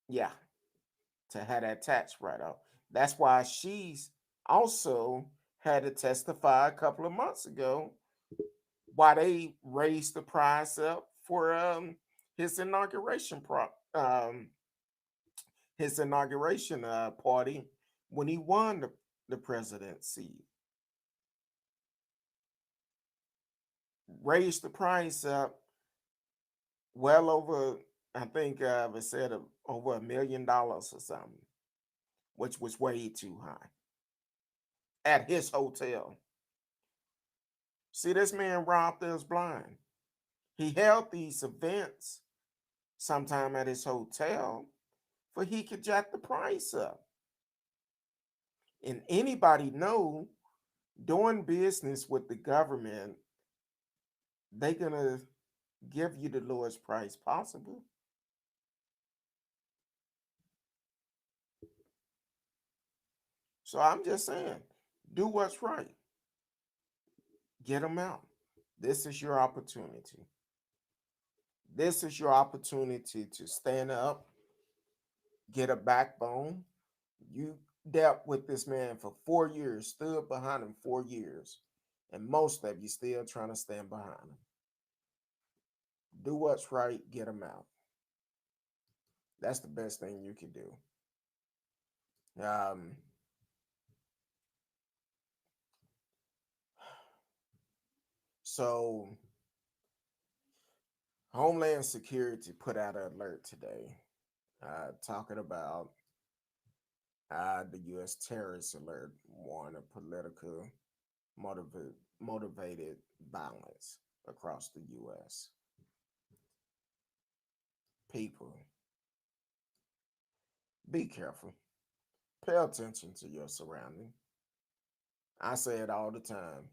Yeah, to have that tax write off. That's why she's also had to testify a couple of months ago why they raised the price up for his um, inauguration party when he won the presidency. Raised the price up well over, I think it said over $1 million or something, which was way too high at his hotel. See, this man robbed us blind. He held these events sometime at his hotel for he could jack the price up. And anybody know doing business with the government, they gonna give you the lowest price possible. So I'm just saying, do what's right. Get them out. This is your opportunity. This is your opportunity to stand up, get a backbone. You dealt with this man for 4 years, stood behind him 4 years, and most of you still trying to stand behind him. Do what's right, get him out. That's the best thing you can do. Um, so Homeland Security put out an alert today, talking about the U.S. terrorist alert warning of political motivated violence across the U.S. People, be careful. Pay attention to your surrounding. I say it all the time.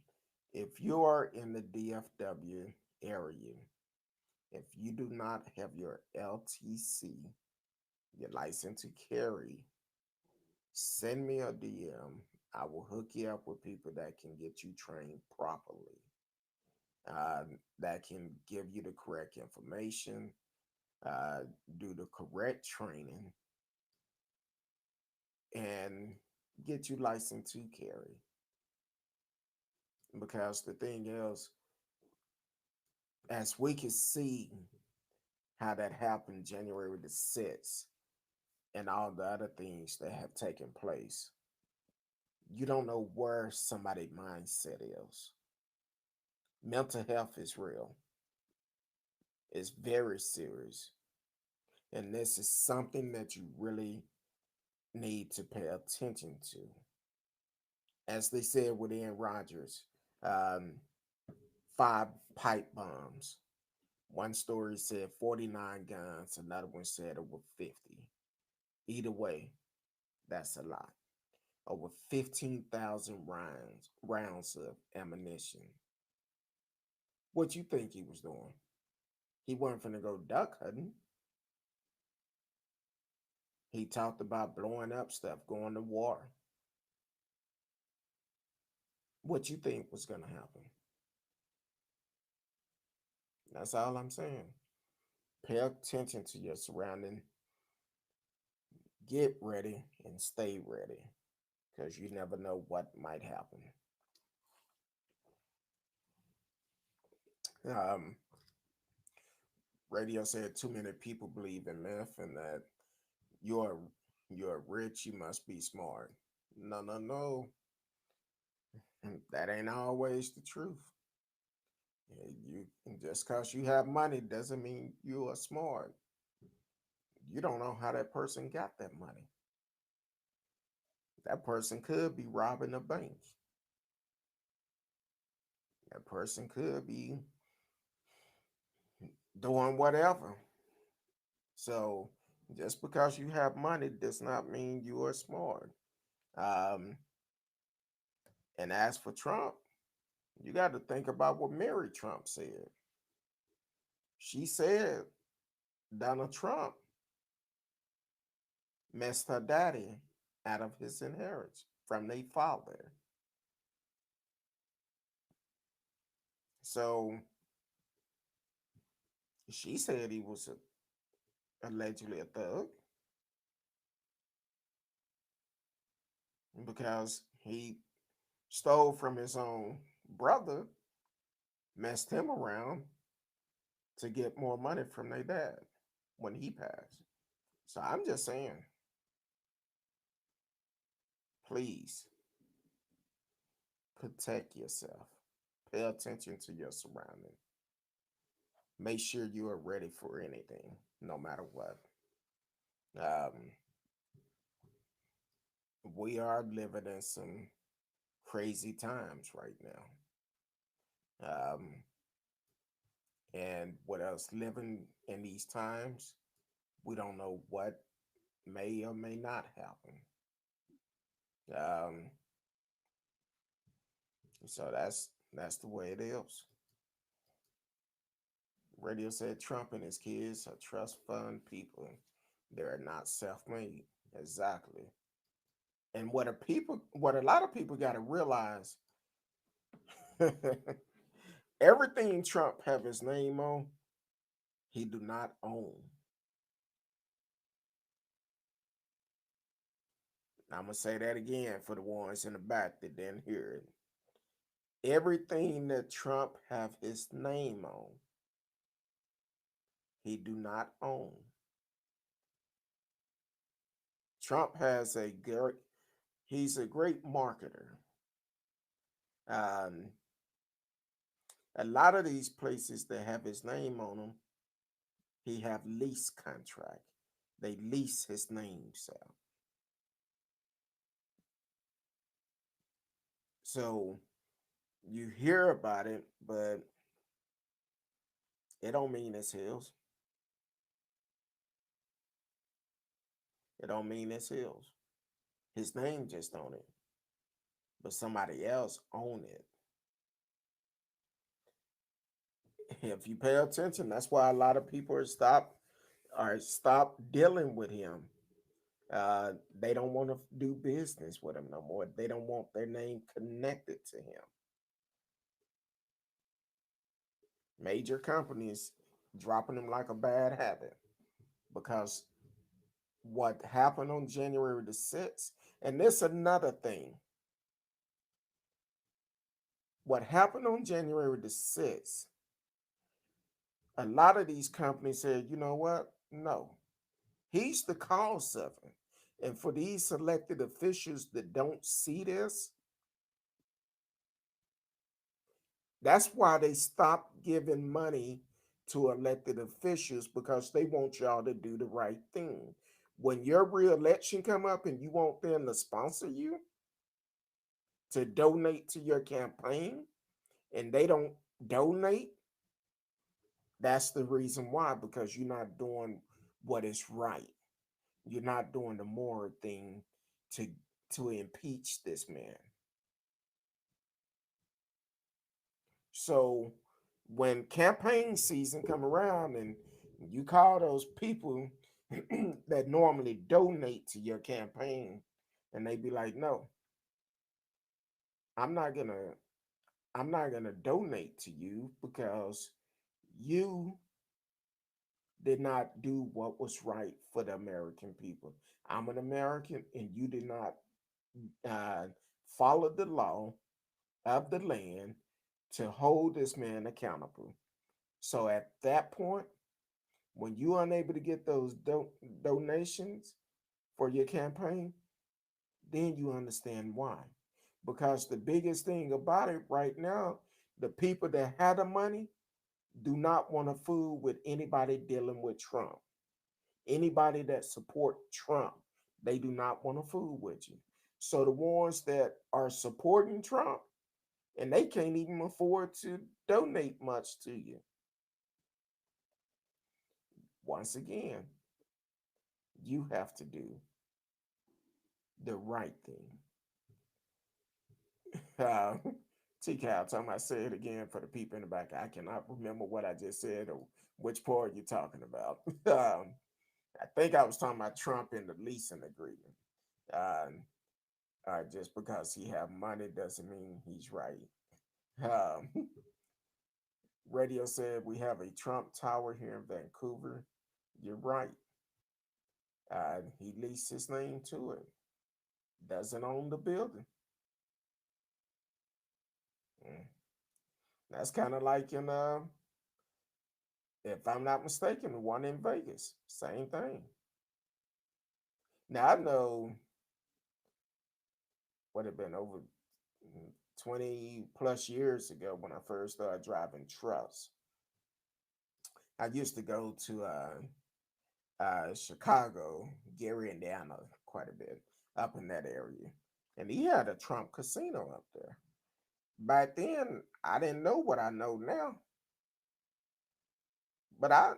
If you are in the DFW area, if you do not have your LTC, your license to carry, send me a DM. I will hook you up with people that can get you trained properly, that can give you the correct information, uh, do the correct training, and get you licensed to carry. Because the thing is, as we can see how that happened January the 6th and all the other things that have taken place, you don't know where somebody's mindset is. Mental health is real. It's very serious. And this is something that you really need to pay attention to. As they said with Aaron Rodgers, um, 5 pipe bombs. One story said 49 guns, another one said over 50. Either way, that's a lot. Over 15,000 rounds of ammunition. What you think he was doing? He wasn't finna go duck hunting. He talked about blowing up stuff, going to war. What you think was gonna happen? That's all I'm saying. Pay attention to your surrounding. Get ready and stay ready because you never know what might happen. Um, Radio said too many people believe in myth and that you're you're rich, you must be smart. No, no, no. That ain't always the truth. You just because you have money doesn't mean you are smart. You don't know how that person got that money. That person could be robbing a bank. That person could be doing whatever. So just because you have money does not mean you are smart. Um, and as for Trump, you got to think about what Mary Trump said. She said Donald Trump messed her daddy out of his inheritance from their father. So she said he was allegedly a thug because he stole from his own brother, messed him around to get more money from their dad when he passed. So I'm just saying, please protect yourself. Pay attention to your surroundings. Make sure you are ready for anything, no matter what. Um, we are living in some crazy times right now. And what else? Living in these times, we don't know what may or may not happen. Um, so that's the way it is. Radio said Trump and his kids are trust fund people. They're not self-made. Exactly. And what a lot of people got to realize, everything Trump have his name on, he do not own. I'm gonna say that again for the ones in the back that didn't hear it. Everything that Trump have his name on, he do not own. Trump has a great, he's a great marketer. Um, a lot of these places that have his name on them, he have lease contract. They lease his name, so you hear about it, but it don't mean it's his. It don't mean it's his. His name just on it, but somebody else own it. If you pay attention, that's why a lot of people are stop dealing with him. They don't want to do business with him no more. They don't want their name connected to him. Major companies dropping him like a bad habit because what happened on January the 6th, and this another thing. What happened on January the 6th, a lot of these companies said, you know what? No, he's the cause of it. And for these elected officials that don't see this, that's why they stopped giving money to elected officials because they want y'all to do the right thing. When your reelection come up and you want them to sponsor you, to donate to your campaign, and they don't donate, that's the reason why, because you're not doing what is right. You're not doing the moral thing to impeach this man. So when campaign season come around and you call those people that normally donate to your campaign, and they be like, no, i'm not gonna I'm not gonna donate to you because you did not do what was right for the American people. I'm an American, and you did not uh, follow the law of the land to hold this man accountable. So at that point, when you're unable to get those donations for your campaign, then you understand why. Because the biggest thing about it right now, the people that have the money do not want to fool with anybody dealing with Trump. Anybody that support Trump, they do not want to fool with you. So the ones that are supporting Trump, and they can't even afford to donate much to you. Once again, you have to do the right thing. Uh, T Cal, time I say it again for the people in the back. I cannot remember what I just said or which part you're talking about. I think I was talking about Trump and the leasing agreement. Um, just because he have money doesn't mean he's right. Um, Radio said we have a Trump Tower here in Vancouver. You're right. He leased his name to it. Doesn't own the building. Mm. That's kind of like in, if I'm not mistaken, the one in Vegas. Same thing. Now I know what had been over 20 plus years ago when I first started driving trucks. I used to go to Chicago, Gary, Indiana, quite a bit up in that area, and he had a Trump casino up there. Back then, I didn't know what I know now, but I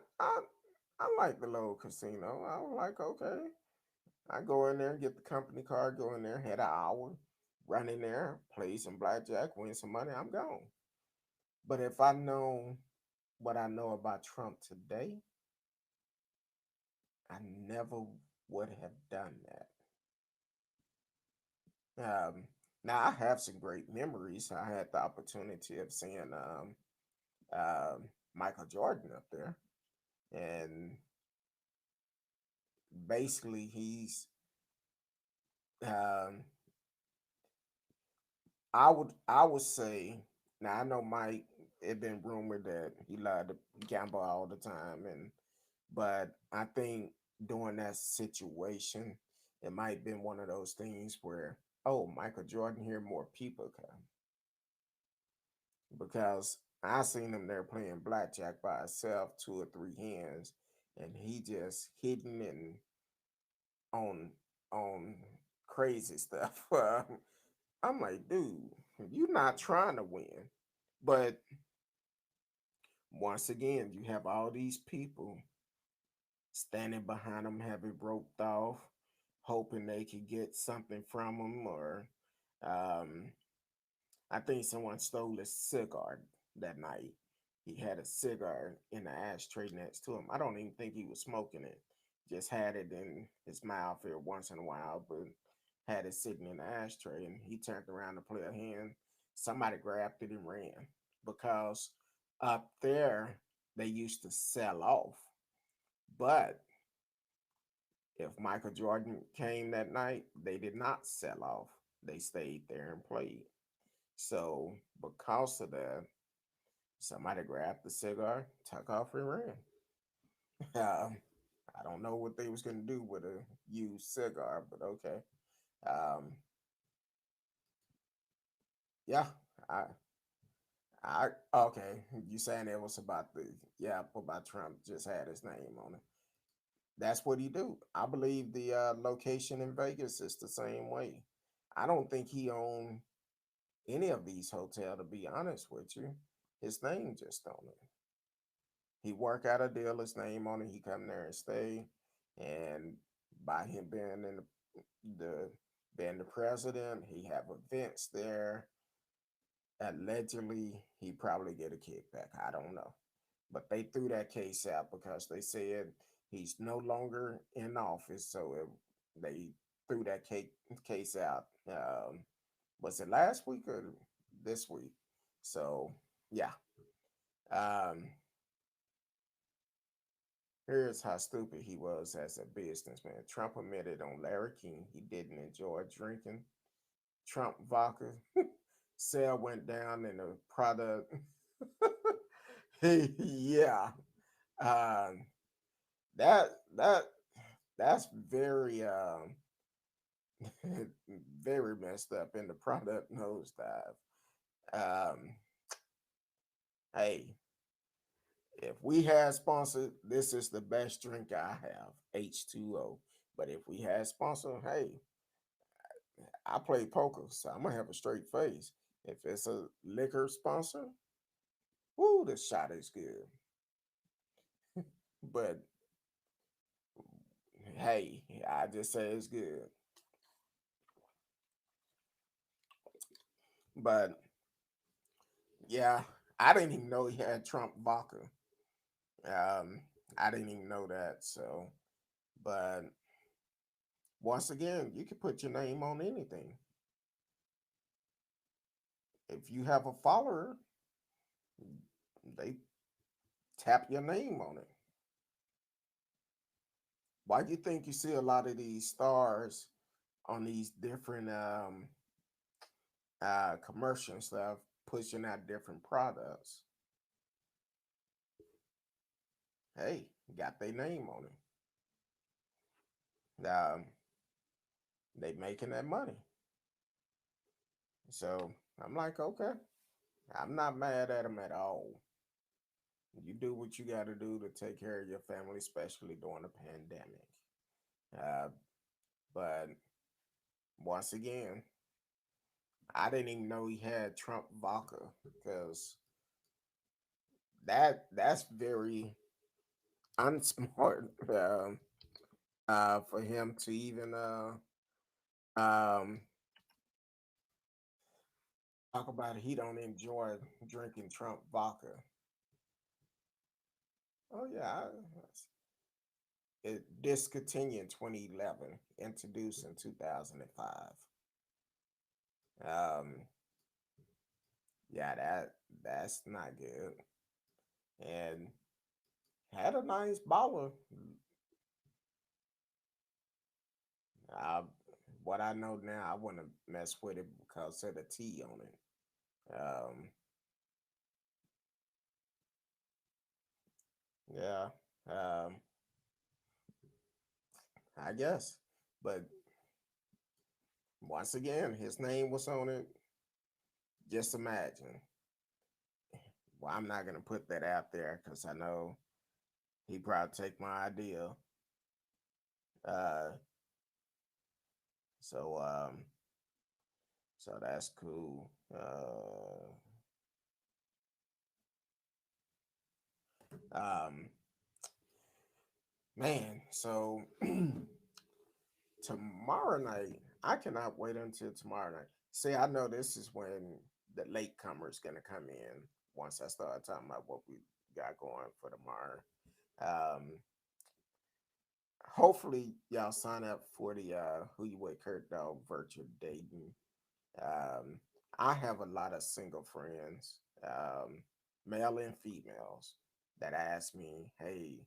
like the little casino. I was like, okay, I go in there, get the company card, go in there, had an hour, run in there, play some blackjack, win some money, I'm gone. But if I know what I know about Trump today, I never would have done that. Now I have some great memories. I had the opportunity of seeing Michael Jordan up there, and basically um, I would say, now I know Mike. It been rumored that he loved to gamble all the time, and but I think during that situation, it might have been one of those things where, oh, Michael Jordan, here more people come, because I seen him there playing blackjack by himself, two or three hands, and he just hitting and on on crazy stuff. I'm like, dude, you're not trying to win. But once again, you have all these people standing behind him, have it roped off, hoping they could get something from him. Or um, I think someone stole his cigar that night. He had a cigar in the ashtray next to him. I don't even think he was smoking it. Just had it in his mouth here once in a while, but had it sitting in the ashtray. And he turned around to play a hand. Somebody grabbed it and ran, because up there they used to sell off. But if Michael Jordan came that night, they did not sell off. They stayed there and played. So because of that, somebody grabbed the cigar, took off and ran. I don't know what they was gonna do with a used cigar, but okay. Um, yeah, I, okay. You saying it was about the, yeah, about Trump just had his name on it. That's what he do. I believe the location in Vegas is the same way. I don't think he owned any of these hotels, to be honest with you. his name just on it. He work out a deal, his name on it. He come there and stay, and by him being in the being the president, he have events there. Allegedly, he probably get a kickback. I don't know, but they threw that case out because they said he's no longer in office. So they threw that case out. Was it last week or this week? So yeah. Um, Here's how stupid he was as a businessman. Trump admitted on Larry King he didn't enjoy drinking Trump vodka. Sale went down in the product. Yeah, um, that that that's very very messed up in the product nosedive. Um, hey, if we had sponsored, this is the best drink I have, H2O. But if we had sponsored, hey, I play poker, so I'm gonna have a straight face. If it's a liquor sponsor, woo, this shot is good. But hey, I just say it's good. But yeah, I didn't even know he had Trump vodka. Um, I didn't even know that. So, but once again, you can put your name on anything. If you have a follower, they tap your name on it. Why do you think you see a lot of these stars on these different commercial stuff pushing out different products? Hey, got their name on it. They making that money. So I'm like, okay, I'm not mad at them at all. You do what you got to do to take care of your family, especially during a pandemic. Uh, but once again, I didn't even know he had Trump vodka because that's very unsmart for him to even um, talk about he don't enjoy drinking Trump vodka. Oh yeah, it discontinued in 2011, introduced in 2005. Um, yeah, that's not good. And had a nice bottle. I, what I know now, I wouldn't mess with it because of the tea on it. Um, yeah, um, I guess. But once again, his name was on it. Just imagine. Well, I'm not gonna put that out there because I know he probably take my idea. Uh, so so that's cool. Um, man, so tomorrow night, I cannot wait until tomorrow night. See, I know this is when the latecomers gonna come in once I start talking about what we got going for tomorrow. Um, Hopefully y'all sign up for the Who You With Kurt Dog virtual dating. Um, I have a lot of single friends, male and females, that ask me, "Hey,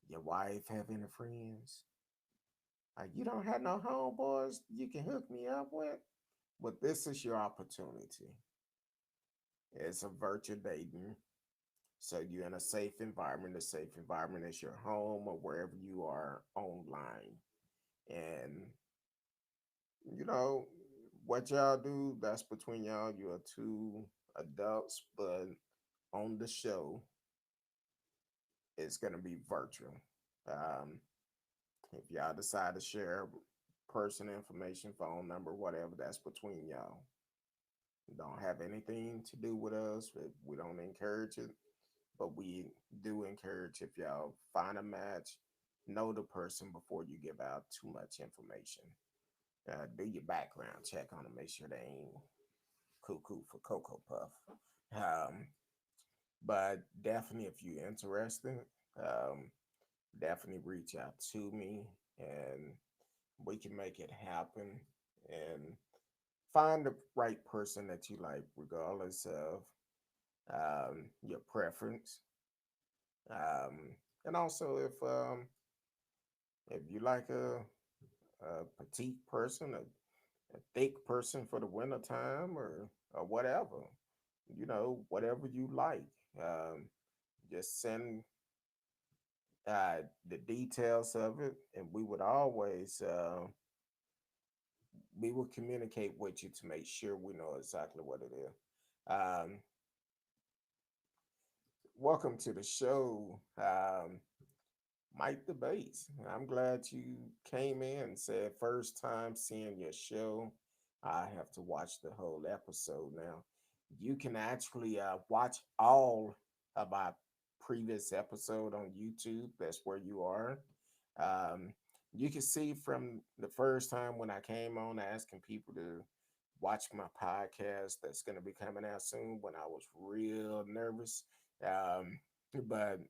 your wife have any friends? You don't have no homeboys you can hook me up with?" But this is your opportunity. It's a virtual dating. So you're in a safe environment. A safe environment is your home or wherever you are online. And you know what y'all do, that's between y'all. You are two adults, but on the show, it's gonna be virtual. Um, if y'all decide to share person information, phone number, whatever, that's between y'all. Don't have anything to do with us. We don't encourage it, but we do encourage if y'all find a match, know the person before you give out too much information. Do your background check on them, make sure they ain't cuckoo for Cocoa Puff. Um, but definitely, if you're interested, um, definitely reach out to me and we can make it happen and find the right person that you like, regardless of your preference. Um, and also, if you like a petite person, a thick person for the winter time, or whatever, whatever you like, um, just send the details of it, and we will communicate with you to make sure we know exactly what it is. Welcome to the show, Mike the Bass. I'm glad you came in and said first time seeing your show. I have to watch the whole episode now. You can actually watch all of our previous episode on YouTube. That's where you are. Um, you can see from the first time when I came on asking people to watch my podcast that's going to be coming out soon when I was real nervous. Um, but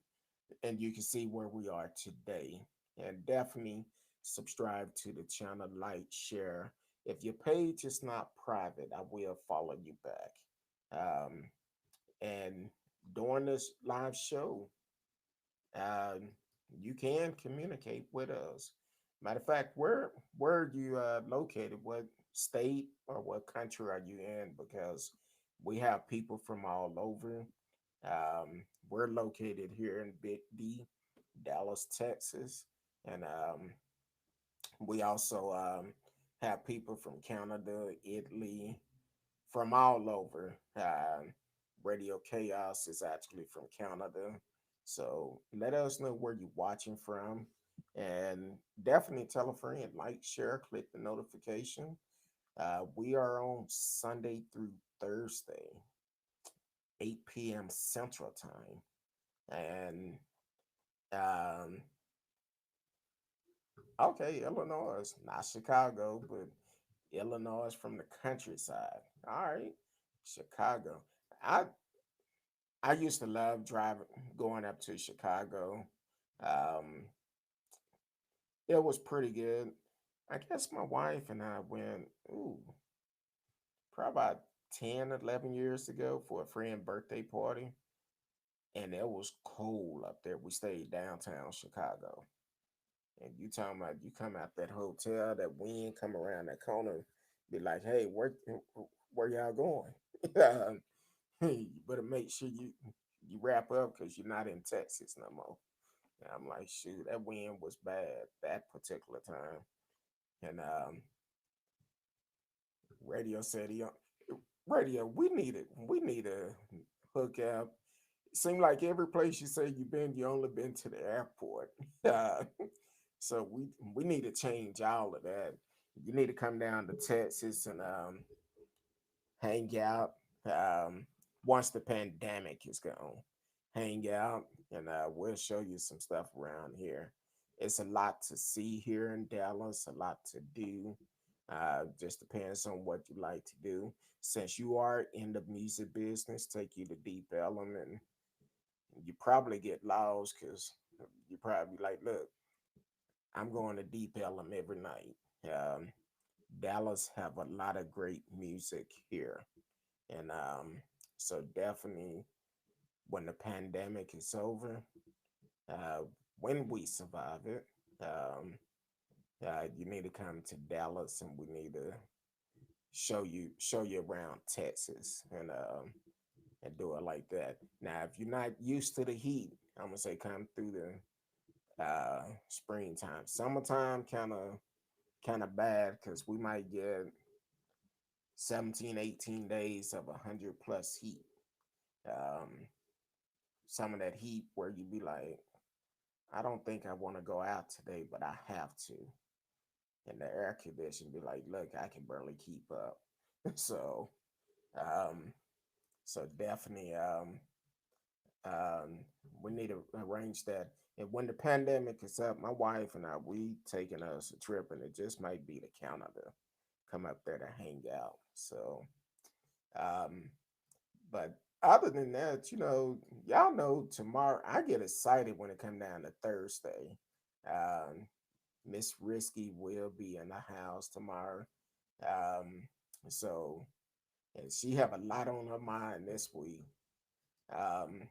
and you can see where we are today. And definitely subscribe to the channel, like, share. If your page is not private, I will follow you back. Um, and during this live show, um, you can communicate with us. Matter of fact, where are you located? What state or what country are you in? Because we have people from all over. We're located here in Big D, Dallas, Texas, and we also have people from Canada, Italy, from all over. Radio Chaos is actually from Canada. So let us know where you're watching from. And definitely tell a friend, like, share, click the notification. We are on Sunday through Thursday, 8 p.m. Central Time. And um, okay, Illinois, not Chicago, but Illinois from the countryside. All right, Chicago. I I used to love driving, going up to Chicago. Um, it was pretty good. I guess my wife and I went, probably about 10, 11 years ago for a friend birthday party. And it was cold up there. We stayed downtown Chicago. And you talking about you come out that hotel, that wind come around that corner, be like, hey, where y'all going? You better make sure you wrap up because you're not in Texas no more. And I'm like, shoot, that wind was bad that particular time. And radio said, radio, we need a hookup. Seem like every place you say you've been, you only been to the airport. Uh, so we need to change all of that. You need to come down to Texas and hang out. Um, once the pandemic is gone, hang out, and we'll show you some stuff around here. It's a lot to see here in Dallas, a lot to do. Just depends on what you like to do. Since you are in the music business, take you to Deep Ellum, and you probably get lost because you probably like, look, I'm going to Deep Ellum every night. Um, Dallas have a lot of great music here, and so definitely when the pandemic is over, uh, when we survive it, um, you need to come to Dallas, and we need to show you around Texas, and do it like that. Now, if you're not used to the heat, I'm gonna say come through the springtime. Summertime kind of bad because we might get 17, 18 days of 100 plus heat. Um, some of that heat where you be like, I don't think I want to go out today, but I have to. And the air condition be like, look, I can barely keep up. So Um, so definitely, um, we need to arrange that. And when the pandemic is up, my wife and I, we taking us a trip, and it just might be to Canada, come up there to hang out. So, um, but other than that, y'all know tomorrow I get excited when it come down to Thursday. Um, Miss Risky will be in the house tomorrow. Um, so and she have a lot on her mind this week. Um,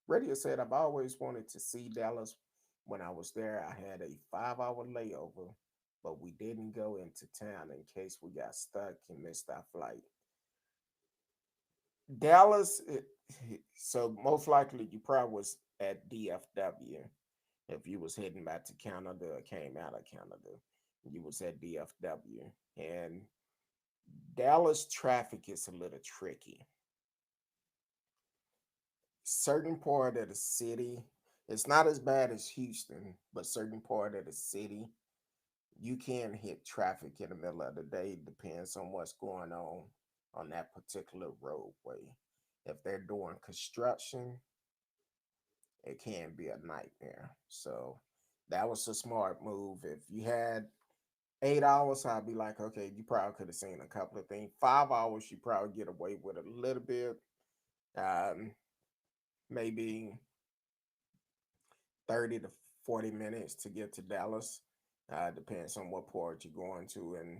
Radio said I've always wanted to see Dallas. When I was there, I had a 5 hour layover, but we didn't go into town in case we got stuck and missed our flight. Dallas, so most likely you probably was at DFW if you was heading back to Canada or came out of Canada. You was at DFW, and Dallas traffic is a little tricky. Certain part of the city, it's not as bad as Houston, but certain part of the city, you can hit traffic in the middle of the day. Depends on what's going on that particular roadway. If they're doing construction, it can be a nightmare. So that was a smart move. If you had 8 hours, I'd be like, okay, you probably could have seen a couple of things. 5 hours, you probably get away with a little bit. Um, Maybe 30 to 40 minutes to get to Dallas. Depends on what port you're going to. And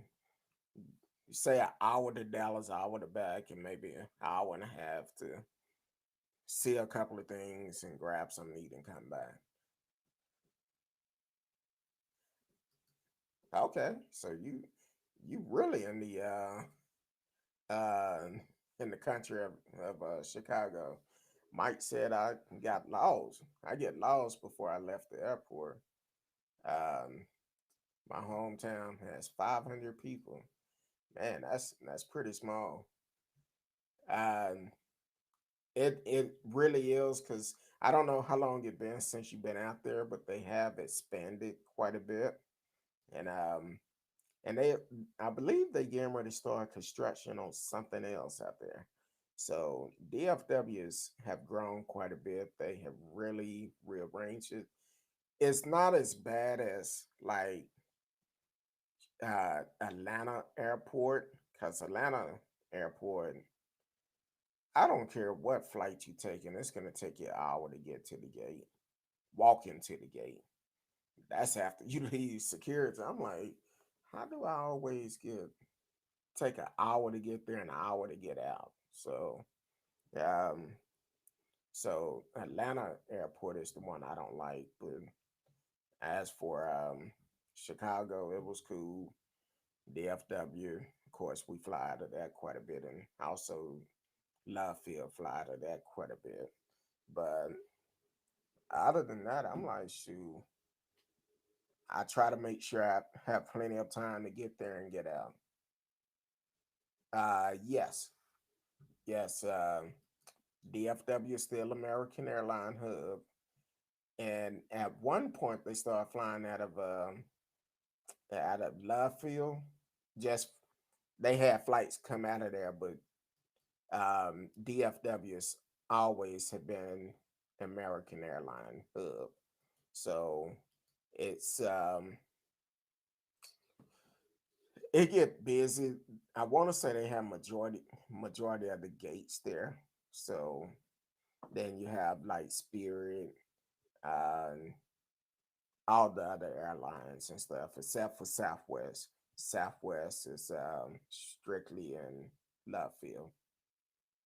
say an hour to Dallas, hour to back, and maybe an hour and a half to see a couple of things and grab something to eat and come back. Okay, so you really uh in the country of Chicago. Mike said I got lost. I get lost before I left the airport. Um, my hometown has 500 people. Man, that's pretty small. Um, it really is because I don't know how long it been since you've been out there, but they have expanded quite a bit, and they I believe they getting ready to start construction on something else out there. So DFWs have grown quite a bit. They have really rearranged it. It's not as bad as like Atlanta Airport, because Atlanta Airport, I don't care what flight you taking, it's gonna take you an hour to get to the gate. Walk into the gate. That's after you leave security. I'm like, how do I always get take an hour to get there and an hour to get out? Um, so Atlanta Airport is the one I don't like. But as for Chicago, it was cool. DFW, of course, we fly out of that quite a bit, and also Love Field fly out of that quite a bit. But other than that, I'm like, shoot, I try to make sure I have plenty of time to get there and get out. Yes, yes. DFW is still American Airline hub, and at one point they started flying out of Love Field. Just they had flights come out of there, but DFW's always have been American Airline hub. So it's it get busy. I want to say they have majority of the gates there. So then you have like Spirit, um, all the other airlines and stuff, except for Southwest. Southwest is strictly in left field.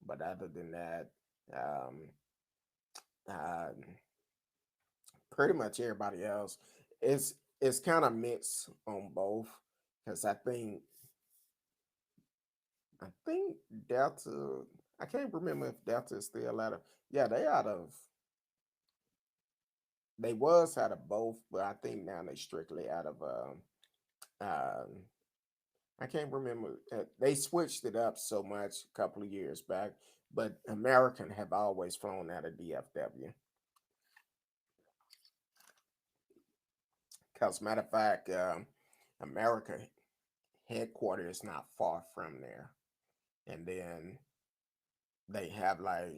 But other than that, um, uh, pretty much everybody else it's kind of mixed on both because I think Delta. I can't remember if Delta is still out of. Yeah, they out of. They was out of both, but I think now they strictly out of. Um, I can't remember. They switched it up so much a couple of years back, but American have always flown out of DFW. Because matter of fact, America headquarters is not far from there, and then they have like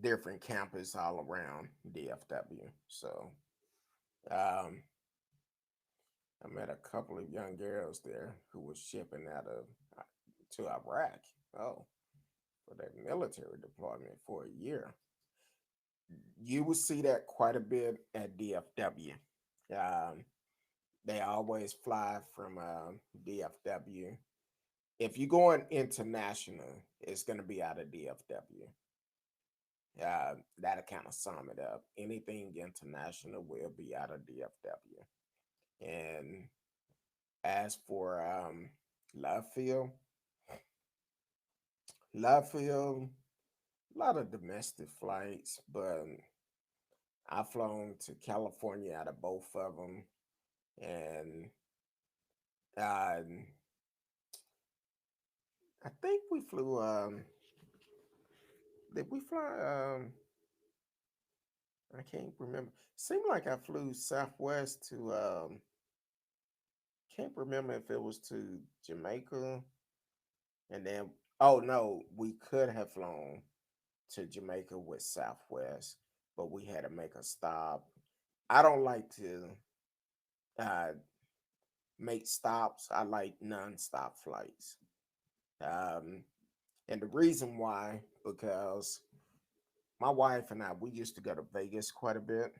different campus all around DFW. So um, I met a couple of young girls there who was shipping out of to Iraq. Oh, for their military deployment for a year. You will see that quite a bit at DFW. Um, they always fly from DFW. If you're going international, it's going to be out of DFW. That'll kind of sum it up. Anything international will be out of DFW. And as for love field, love field, a lot of domestic flights, but I've flown to California out of both of them, and uh, I think we flew. Did we fly? I can't remember. Seemed like I flew Southwest to. Can't remember if it was to Jamaica, and then oh no, we could have flown to Jamaica with Southwest, but we had to make a stop. I don't like to uh, make stops. I like non-stop flights. Um, and the reason why, because my wife and I, we used to go to Vegas quite a bit.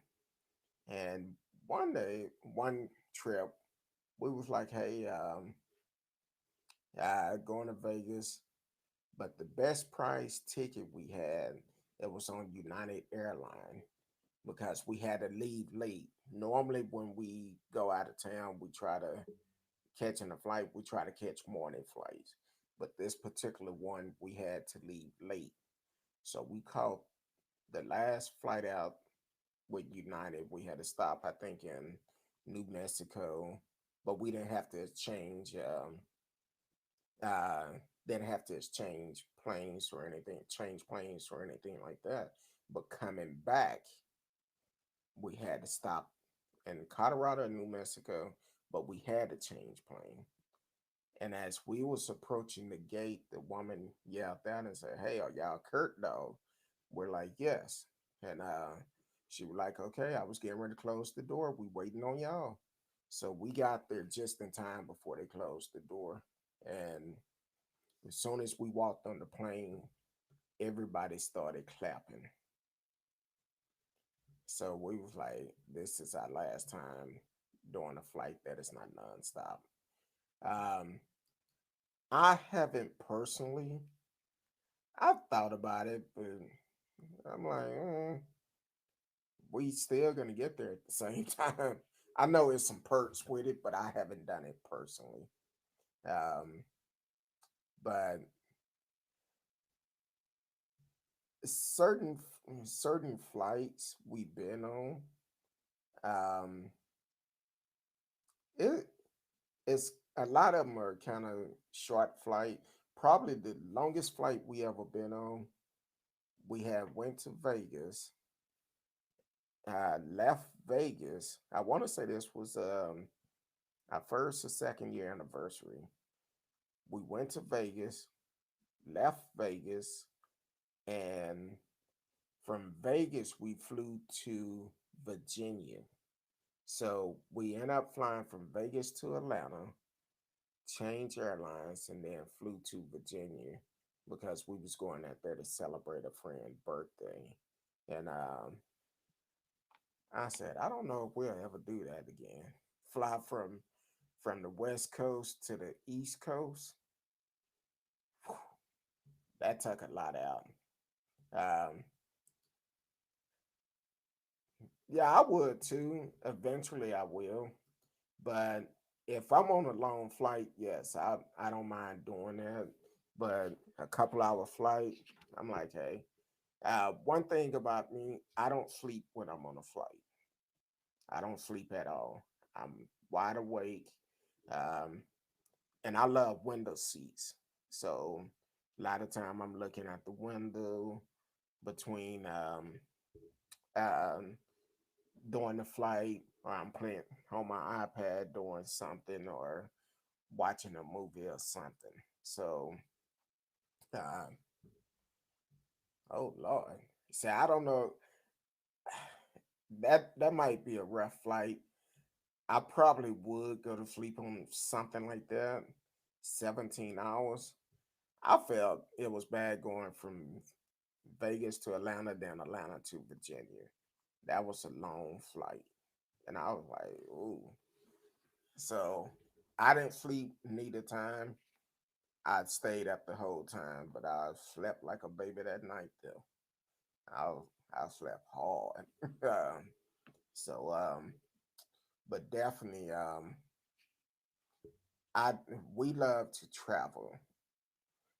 And one day, one trip, we was like, hey, going to Vegas. But the best price ticket we had, it was on United Airline because we had to leave late. Normally, when we go out of town, we try to catching a flight, we try to catch morning flights. But this particular one, we had to leave late. So we caught the last flight out with United. We had to stop, I think, in New Mexico, but we didn't have to change. Uh, didn't have to exchange planes or anything, change planes or anything like that. But coming back, we had to stop in Colorado and New Mexico, but we had to change plane. And as we was approaching the gate, the woman yelled out and said, "Hey, are y'all Kurt dog?" We're like, "Yes." And she was like, "Okay, I was getting ready to close the door. We waiting on y'all." So we got there just in time before they closed the door. And as soon as we walked on the plane, everybody started clapping. So we was like, "This is our last time doing a flight that is not nonstop." Um, I haven't personally. I've thought about it, but I'm like, we still gonna get there at the same time. I know it's some perks with it, but I haven't done it personally. Um, but certain certain flights we've been on, um, it it's a lot of them are kind of short flight. Probably the longest flight we ever been on, we had went to Vegas, left Vegas. I want to say this was our first or second year anniversary. We went to Vegas, left Vegas, and from Vegas we flew to Virginia. So we ended up flying from Vegas to Atlanta, changed airlines, and then flew to Virginia because we was going out there to celebrate a friend's birthday. And I said, I don't know if we'll ever do that again. Fly from the West Coast to the East Coast. That took a lot out. Um, yeah, I would too. Eventually, I will. But if I'm on a long flight, yes, I don't mind doing that. But a couple hour flight, I'm like, hey. One thing about me, I don't sleep when I'm on a flight. I don't sleep at all. I'm wide awake, um, and I love window seats. So a lot of time I'm looking at the window between um, during the flight, or I'm playing on my iPad doing something, or watching a movie or something. So Uh, oh Lord. See, I don't know. That might be a rough flight. I probably would go to sleep on something like that. 17 hours. I felt it was bad going from Vegas to Atlanta, then Atlanta to Virginia. That was a long flight. And I was like, ooh. So I didn't sleep neither time. I stayed up the whole time, but I slept like a baby that night though. I I slept hard. um, so but definitely I we love to travel,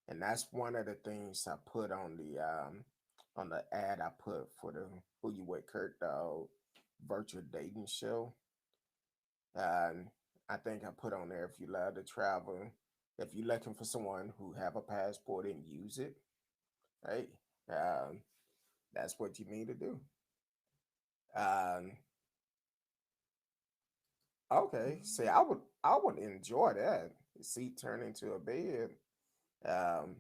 and that's one of the things I put on the ad I put for the Who You With Kurt Dog virtual dating show. And I think I put on there, if you love to travel, if you're looking for someone who have a passport and use it, hey, um, that's what you need to do. Um, okay, see, I would enjoy that. The seat turn into a bed. Um,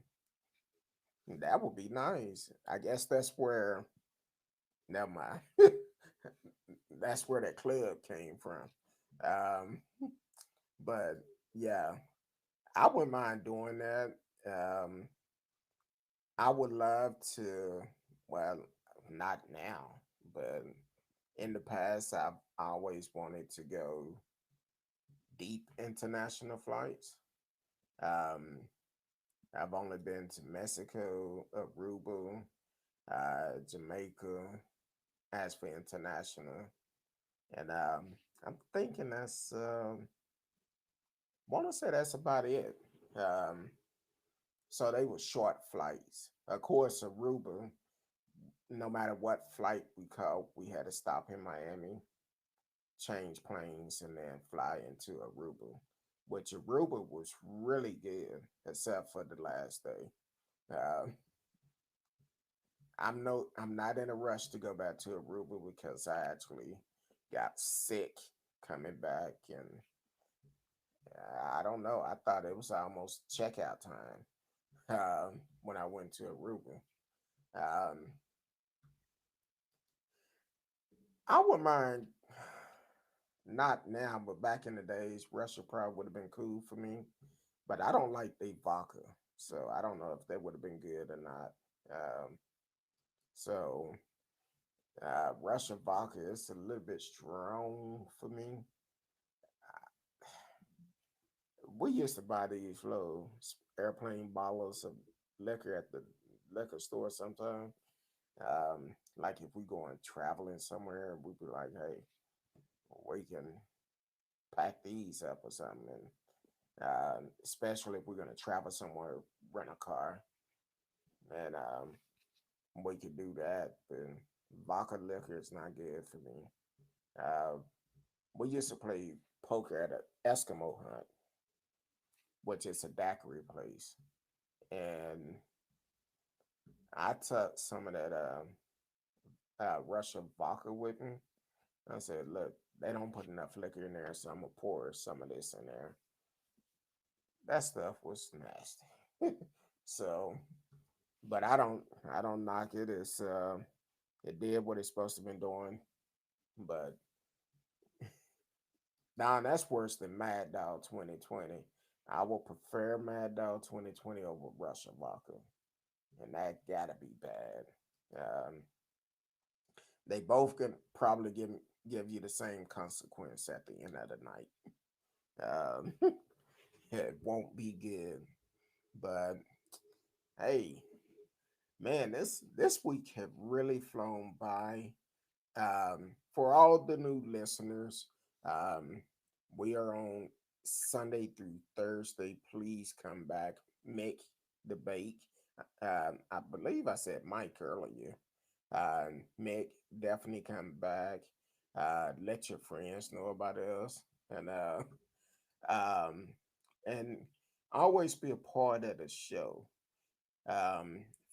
that would be nice. I guess that's where. Never mind. That's where that club came from. Um, but yeah, I wouldn't mind doing that. Um, I would love to. Well, not now, but in the past, I've always wanted to go deep international flights. Um, I've only been to Mexico, Aruba, Jamaica, as for international, and I'm thinking that's want to say that's about it. Um, so they were short flights. Of course, Aruba, no matter what flight we caught, we had to stop in Miami, change planes, and then fly into Aruba. Which Aruba was really good, except for the last day. Um, I'm not in a rush to go back to Aruba because I actually got sick coming back, and I don't know. I thought it was almost checkout time when I went to Aruba. Um, I wouldn't mind, not now, but back in the days, Russia probably would have been cool for me. But I don't like the vodka, so I don't know if that would have been good or not. So Russian vodka is a little bit strong for me. We used to buy these little airplane bottles of liquor at the liquor store sometime. Like if we going traveling somewhere, we'd be like, hey, we can pack these up or something. And especially if we're going to travel somewhere, rent a car, and we could do that. But vodka liquor is not good for me. Uh, we used to play poker at an Eskimo hunt, which is a daiquiri place. And I took some of that Russian vodka with me. I said, look, they don't put enough liquor in there, so I'm going to pour some of this in there. That stuff was nasty. So, but I don't knock it. It did what it's supposed to been doing. But now that's worse than Mad Dog 2020. I will prefer Mad Dog 2020 over Russian vodka, and that gotta be bad. Um, they both could probably give you the same consequence at the end of the night. It won't be good. But hey, man, this week have really flown by. For all the new listeners, um, we are on Sunday through Thursday. Please come back. Mick the Bake. I believe I said Mike earlier. Mick, definitely come back. Let your friends know about us, um, and always be a part of the show.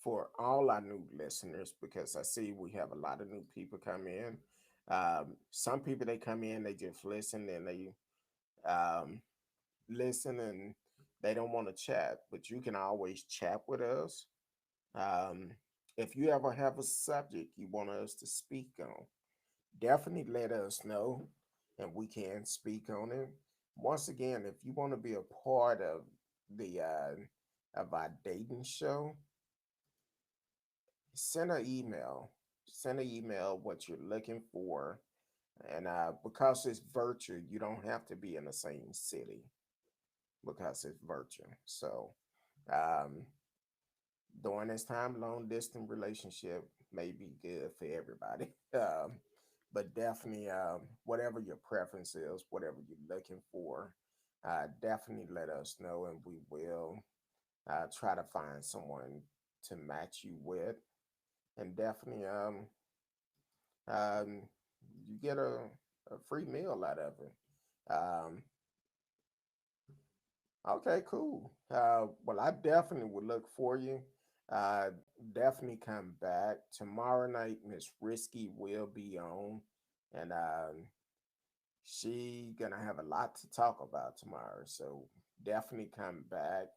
For all our new listeners, because I see we have a lot of new people come in. Some people they come in, they just listen and they listen and they don't want to chat, but you can always chat with us. Um, if you ever have a subject you want us to speak on, definitely let us know and we can speak on it. Once again, if you want to be a part of our dating show, send an email. Send an email what you're looking for. And because it's virtual, you don't have to be in the same city because it's virtual. So um, during this time, long distance relationship may be good for everybody. But definitely, whatever your preference is, whatever you're looking for, definitely let us know, and we will try to find someone to match you with. And definitely, um, you get a free meal out of it. Okay, cool. Well, I definitely would look for you. Uh, Definitely come back tomorrow night. Miss Risky will be on, and she gonna have a lot to talk about tomorrow. So definitely come back,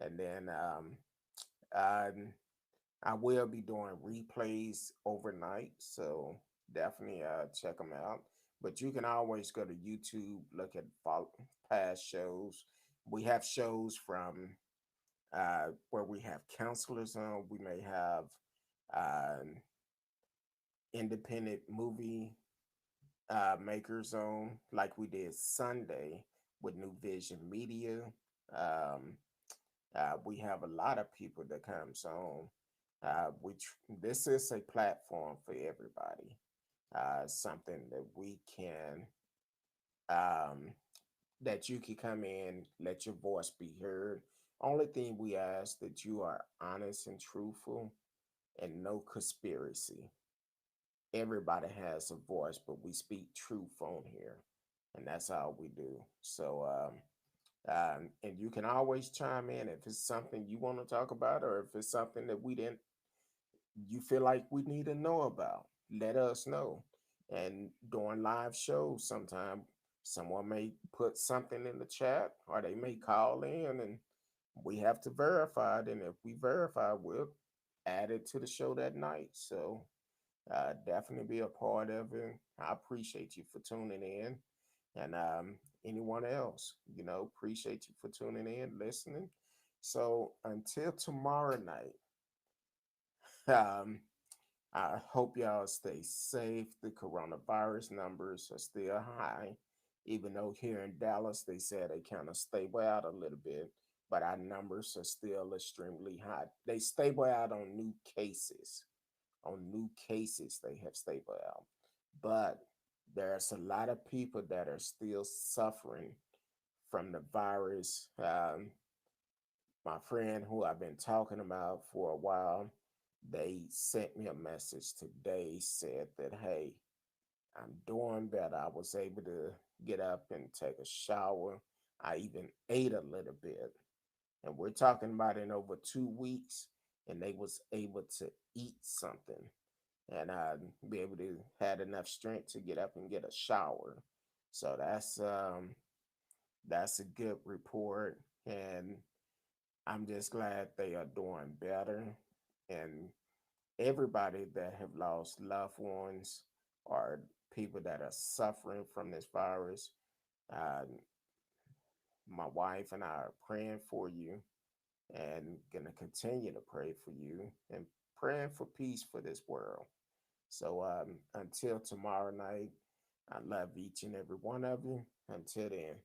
and then um, I will be doing replays overnight. So definitely check them out. But you can always go to YouTube, look at past shows. We have shows from where we have counselors on. We may have um, independent movie makers on, like we did Sunday with New Vision Media. Um, we have a lot of people that comes on. This is a platform for everybody. Something that we can um, that you can come in, let your voice be heard. Only thing we ask that you are honest and truthful and no conspiracy. Everybody has a voice, but we speak truth on here, and that's all we do. So, and you can always chime in if it's something you want to talk about, or if it's something that we didn't, you feel like we need to know about. Let us know. And during live shows, sometime someone may put something in the chat, or they may call in, and we have to verify it. And if we verify, we'll add it to the show that night. So definitely be a part of it. I appreciate you for tuning in. And anyone else, appreciate you for tuning in, listening. So until tomorrow night, um, I hope y'all stay safe. The coronavirus numbers are still high, even though here in Dallas they said they kind of stable out a little bit, but our numbers are still extremely high. They stable out on new cases. On new cases, they have stable out, but there's a lot of people that are still suffering from the virus. My friend who I've been talking about for a while, they sent me a message today, said that, hey, I'm doing better. I was able to get up and take a shower. I even ate a little bit. And we're talking about in over 2 weeks, and they was able to eat something and be able to had enough strength to get up and get a shower. So that's a good report, and I'm just glad they are doing better. And everybody that have lost loved ones or people that are suffering from this virus, uh, my wife and I are praying for you and gonna continue to pray for you and praying for peace for this world. So until tomorrow night, I love each and every one of you. Until then.